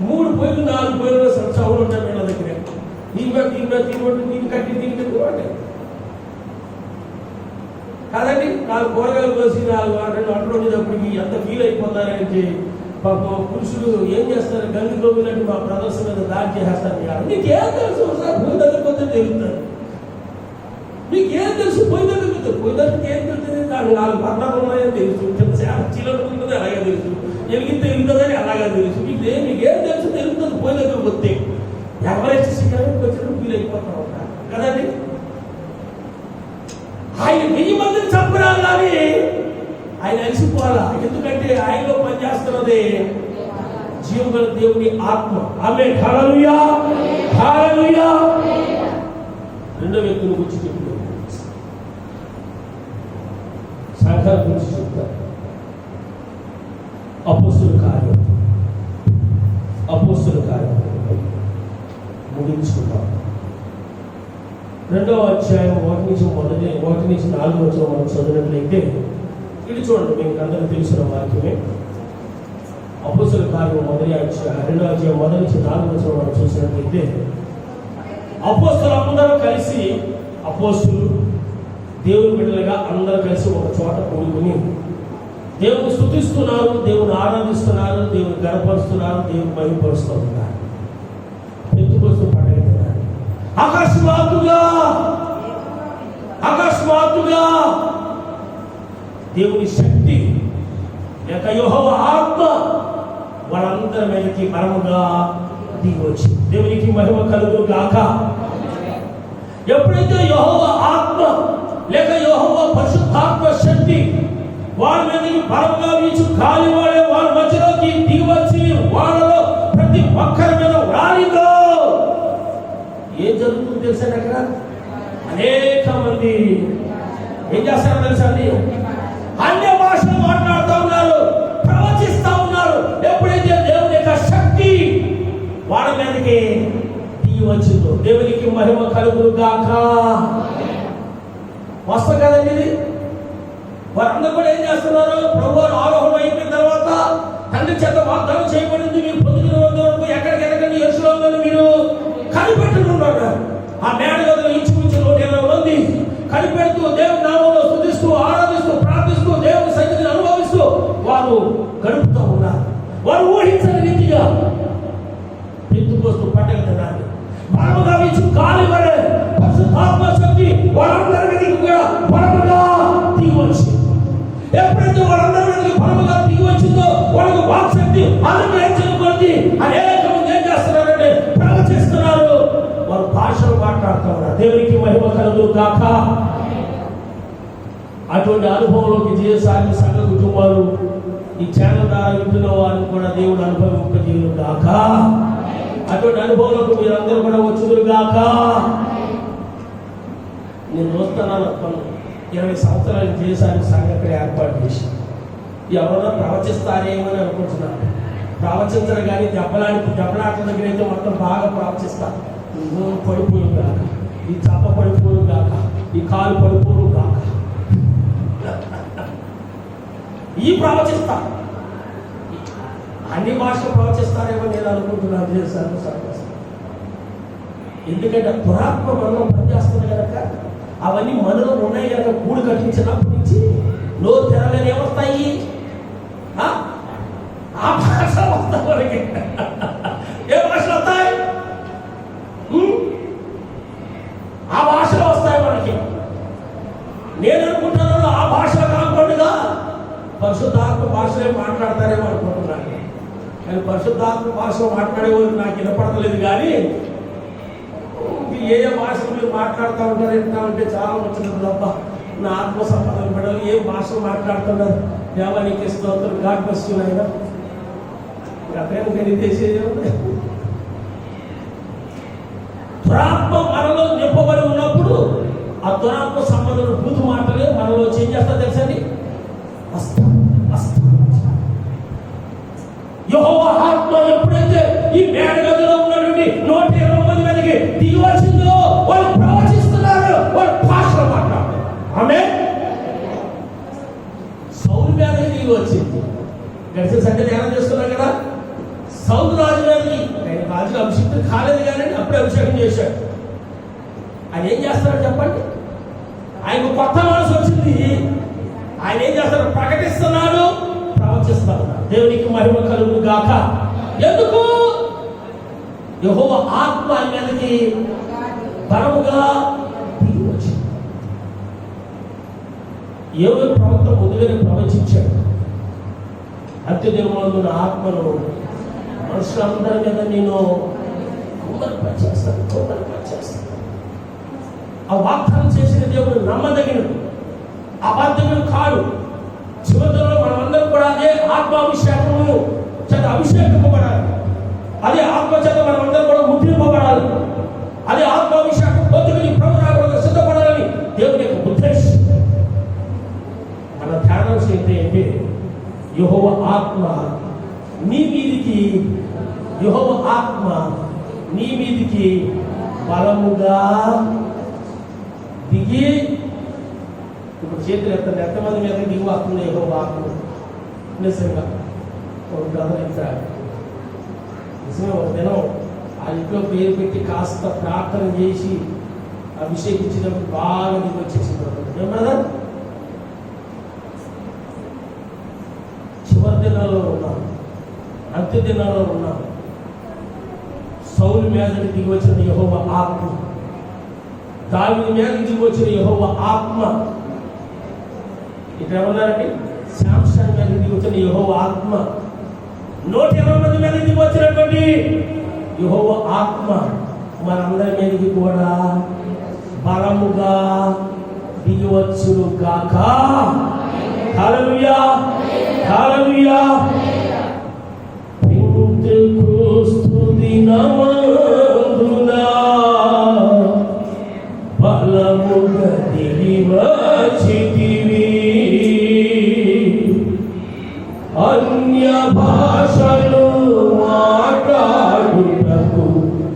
3 పొయ్యిలు 4 పొయ్యిలు చవులు ఉంటాయి వీళ్ళ దగ్గర. దీని కట్టి అంటే కాదండి. 4 కూరగాయలు కోసి 2 వంటలు వండేటప్పటికి ఎంత ఫీల్ అయిపోతారంటే పాపం పురుషులు ఏం చేస్తారు, గంగి గోగులంటే మా ప్రదర్శన మీద దాడి చేసేస్తారు. నీకేం తెలుసు సార్, పోయి దగ్గర కొద్ది తెలుగుతారు. మీకేం తెలుసు, పోయి దగ్గర పోయి దగ్గరికి ఏం తెలుస్తుంది? దానికి 4 పర్ణాలు ఉన్నాయని తెలుసు, చీలలు ఉంటుంది అలాగే తెలుసు, ఎలిగితే ఎలుగుతుందని అలాగే తెలుసు. మీకేం తెలుసు తెలుగుతుంది పోయి దగ్గర వస్తే. ఎవరైతే శిఖరానికి వచ్చినప్పుడు ఫీల్ అయిపోతా ఉంటారు కదండి. ఆయన 1000 మందిని చంపినా కానీ ఆయన అలసిపోవాలా. ఎందుకంటే ఆయనలో పనిచేస్తున్నది జీవగల దేవుని ఆత్మ. ఆమె హల్లెలూయా హల్లెలూయా. రెండో వ్యక్తుల గురించి చెప్తారు, సంఘాల గురించి చెప్తారు. అపోస్తలుల కార్యం ముగించుకుంటాం. 2వ అధ్యాయం 1 నుంచి 4 వచనం మనం చదివినట్లయితే ఇది చూడండి, మీకు అందరికీ తెలిసిన వాక్యమే. అపోస్తలుల కార్యం 2వ అధ్యాయం 1 నుంచి 4 వచనం మనం చూసినట్లయితే అపోస్తలులు అందరూ కలిసి, అపోస్తలులు దేవుని బిడ్డలుగా అందరూ కలిసి ఒక చోట కూడుకుని దేవుని స్తుతిస్తున్నారు, దేవుని ఆరాధిస్తున్నారు, దేవుని గణపరుస్తున్నారు, దేవుని మహిమపరుస్తూ ఉన్నారు. పెంతెకొస్తు పండుగ తిన్నారు. అకస్మాత్తుగా దేవుని శక్తి లేక యెహోవా ఆత్మ వాళ్ళందరి మీదకి బలముగా దిగి వచ్చి. దేవునికి మహిమ కలుగును గాక. ఎప్పుడైతే యెహోవా ఆత్మ లేక యెహోవా పరిశుద్ధాత్మ శక్తి వాళ్ళ మీదకి బలంగా వీచు గాలి వాడే వాళ్ళ మధ్యలోకి దిగి వచ్చి వాళ్ళలో ప్రతి ఒక్కరి మీద రాలిందో ఏం జరుగుతుందో తెలుసా? అక్కడ అనేక మంది ఏం చేస్తారో తెలుసా అండి? అన్య భాషలు మాట్లాడుతూ ఉన్నారు, ప్రవచిస్తూ ఉన్నారు. ఎప్పుడైతే దేవుని యొక్క శక్తి వాళ్ళ మీదకి దిగి వచ్చిందో దేవునికి మహిమ కలుగును గాక. వస్తా కదండి ఇది. వారందరూ కూడా ఏం చేస్తున్నారు? ప్రభువు ఆరోహణం అయిపోయిన తర్వాత తండ్రి చేత వాగ్దానం చేయబడింది, మీరు పొందుకునే వరకు ఎక్కడికెక్కడికి యెరూషలేములో మీరు కనిపెట్టుకున్నారు. ఆ మేడ గదిలో ఇంచుమించు 120 మంది కనిపెడుతూ దేవుని నామంలో స్తుతిస్తూ ఆరాధిస్తూ ప్రార్థిస్తూ దేవుని సన్నిధిని అనుభవిస్తూ వారు గడుపుతూ ఉన్నారు. వారు ఊహించని రీతిగా పెంతెకొస్తు పండుగ దినాన్ని బలముగా వీచు గాలి వలె పరిశుద్ధాత్మ శక్తి వాళ్ళందరి మీదకి కూడా బలముగా దిగి వచ్చింది. ఎప్పుడైతే వాళ్ళందరి మీదకి బలముగా దిగి వచ్చిందో వాళ్ళకు వాక్శక్తి అనుగ్రహించబడింది. అనేక మంది ఏం చేస్తున్నారంటే ప్రవచిస్తున్నారు, వారు భాషలు మాట్లాడుతూ ఉన్నారు. దేవునికి మహిమ కలుగును గాక. అటువంటి అనుభవంలోకి జీవసాగి సంఘ కుటుంబాలు ఈ ఛానల్ ద్వారా వింటున్న వారిని కూడా దేవుడు అనుభవింపజేయును గాక. అటువంటి అనుభవంలోకి మీరందరూ కూడా వచ్చుదురు గాక. నేను చూస్తున్నాను, 20 సంవత్సరాలు జీవసాగి సంఘం ఇక్కడ ఏర్పాటు చేసి ఎవరైనా ప్రవచిస్తారేమని అనుకుంటున్నాను. ప్రవచించరు కానీ దెబ్బలాటల దగ్గర అయితే మొత్తం బాగా ప్రవచిస్తారు. పడిపోను కాక, ఈ చప్ప పడిపోను కాక, ఈ కాలు పడిపోను కాక, ఈ ప్రవచిస్తా. అన్ని భాషలు ప్రవచిస్తారేమో నేను అనుకుంటున్నాను. చేశాను సార్. ఎందుకంటే దురాత్మ మనలో పనిచేస్తుంది కనుక అవన్నీ మనలో ఉన్నాయి కనుక గూడు కట్టించినప్పటి నుంచి నోరు తెరగానే ఏమొస్తాయి? ఆ భాష వస్తాయి మనకి. ఏ భాషలు వస్తాయి? ఆ భాషలో వస్తాయి మనకి. నేను అనుకుంటున్నాను ఆ భాష కాకుండా పరిశుద్ధాత్మ భాషలే మాట్లాడతారేమో అనుకుంటున్నాను. కానీ పరిశుద్ధాత్మ భాష మాట్లాడేవాళ్ళు నాకు వినపడలేదు. కానీ ఏ భాషలు మీరు మాట్లాడుతూ ఉంటారు ఎంటా ఉంటే చాలా వచ్చినది తప్ప నా ఆత్మ సంపదన పడాలి. ఏ భాషలు మాట్లాడుతున్నారు? దేవానికి స్తోత్రం, గాడ్ బ్లెస్ యు అయినా అతను తెలియజేసేది. దురాత్మ మనలో నింపబడి ఉన్నప్పుడు ఆ దురాత్మ సంబంధం బూతు మాటలే మనలో ఏం చేస్తా తెలుసండి? యెహోవా ఆత్మ ఎప్పుడైతే ఈ మేడగదిలో ఉన్నటువంటి 120 మంది మీదకి దిగి వచ్చిందో వాళ్ళు ప్రవచిస్తున్నారు, వాళ్ళు భాషలో మాట్లాడుతున్నారు. ఆమేన్. సౌలు మీదకి దిగి వచ్చింది. గడిచిన సంగతి ధ్యానం చేస్తున్నాం కదా. సౌలు రాజు మీదకి, ఆయన రాజుగా అభిషేకం కాలేదు కానీ అప్పుడే అభిషేకం చేశాడు. ఆయన ఏం చేస్తారో చెప్పండి. ఆయనకు కొత్త మనసు వచ్చింది. ఆయన ఏం చేస్తాడు? ప్రకటిస్తున్నాడు, ప్రవచిస్తున్నాడు. దేవునికి మహిమ కలుగును గాక. ఎందుకు? యెహోవా ఆత్మ ఆయన మీదకి బలముగా దిగి వచ్చింది. యోవేలు ప్రవక్త ముందుగానే ప్రవచించాడు, అంత్యదినమున ఆత్మను మనుషులందరి మీద నేను కుమ్మరిపరిచేస్తాను. ఆ వాగ్దానం చేసిన దేవుడు నమ్మదగినడు, అబద్ధములు కాడు. చివరిలో మనమందరం కూడా అదే ఆత్మాభిషేకము చేత అభిషేకింపబడాలి. అదే ఆత్మ చేత మనమందరం కూడా ముద్రింపబడాలి. అదే ఆత్మాభిషేకం పొందుకుని ప్రభు రాకడకు సిద్ధపడాలని దేవుని యొక్క ఉద్దేశం. మన ధ్యానం ఏంటంటే యెహోవా ఆత్మ నీ మీదికి, యెహోవా ఆత్మ నీ మీదికి బలముగా దిగి. ఇప్పుడు చేతులు ఎంతమంది మీద దిగు వస్తుంది యెహోవా ఆత్మ? నిజంగా ఒక బ్రదర్ ఇచ్చాడు. నిజంగా ఒక దినం ఆ ఇంట్లో పేరు పెట్టి కాస్త ప్రార్థన చేసి అభిషేకించినప్పుడు బాగా దిగి వచ్చేసింది. ఏం బ్రదర్? చివరి దినాల్లో ఉన్నాం, అంత్య దినాల్లో ఉన్నాం. సౌలు మీదకి దిగి వచ్చిన యెహోవా ఆత్మ, దావీదు మీదకి దిగి వచ్చిన యెహోవా ఆత్మ, ఇక్కడ ఏమన్నారండి? శాంసన్ మీదకి దిగి వచ్చిన యెహోవా ఆత్మ, 120 మంది మీదకి దిగి వచ్చినటువంటి యెహోవా ఆత్మ మనందరి మీదకి కూడా బలముగా దిగి వచ్చును గాక. హల్లెలూయా, హల్లెలూయా. పెంతెకోస్తు దినమందున బలముగా దిగి వచ్చితివి, అన్య భాషలు మాట్లాడుటకు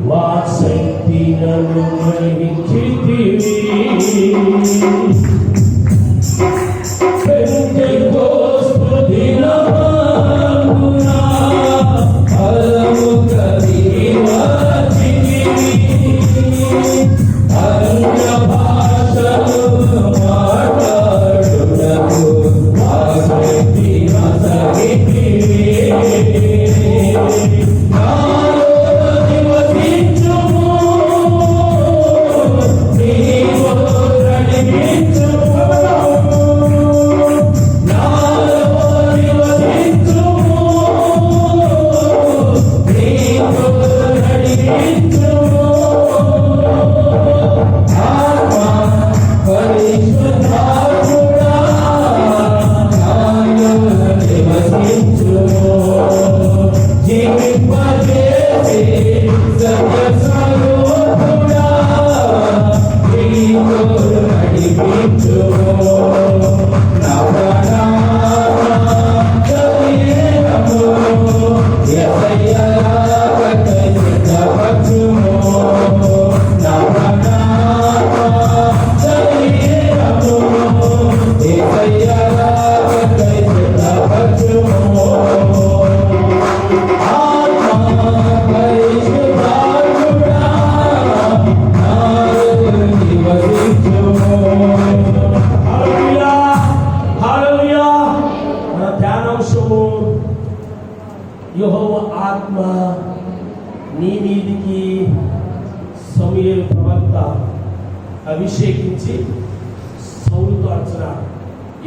మా శక్తి నన్ను గ్రహించితివి. పెంతెకోస్తు దినమందున యెహోవా ఆత్మ నీ మీదికి సమూయేలు ప్రవక్త అభిషేకించి సౌలుతో అంటున్నాడు,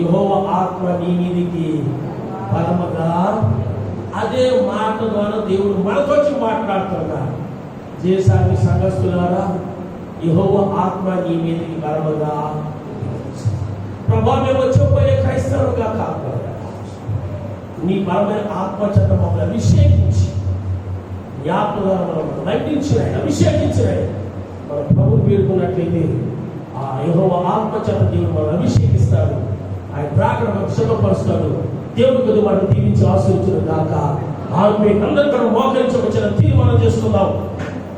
యెహోవా ఆత్మ నీ మీదికి బలముగా. అదే మాట ద్వారా దేవుడు మనతో మాట్లాడుతున్నాడు. జేసామి సంఘస్థులారా, యెహోవా ఆత్మ నీ మీదికి బలముగా. ప్రభా, మేము వచ్చిపోయే క్రైస్తవులుగా కాకుండా నీ బలమైన ఆత్మ చేత మమ్మల్ని అభిషేకించి, నీ ఆత్మ ద్వారా మనం నటించినాయి, అభిషేకించినాయి. మన ప్రభువు పేర్కొన్నట్లయితే ఆ యెహోవా ఆత్మ చేత దేవుడు మనం అభిషేకిస్తాడు. ఆయన ప్రార్థన క్షమపరుస్తాడు. దేవుడు కొద్ది మనం దీవించి ఆశ్రయించిన దాకా ఆమె అందరు కూడా మోకరించవచ్చిన తీర్మానం చేసుకుందాం.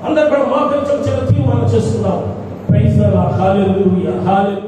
అందరు కూడా మోకరించవచ్చిన తీర్మానం చేసుకుందాం. Praise the Lord. Hallelujah, hallelujah.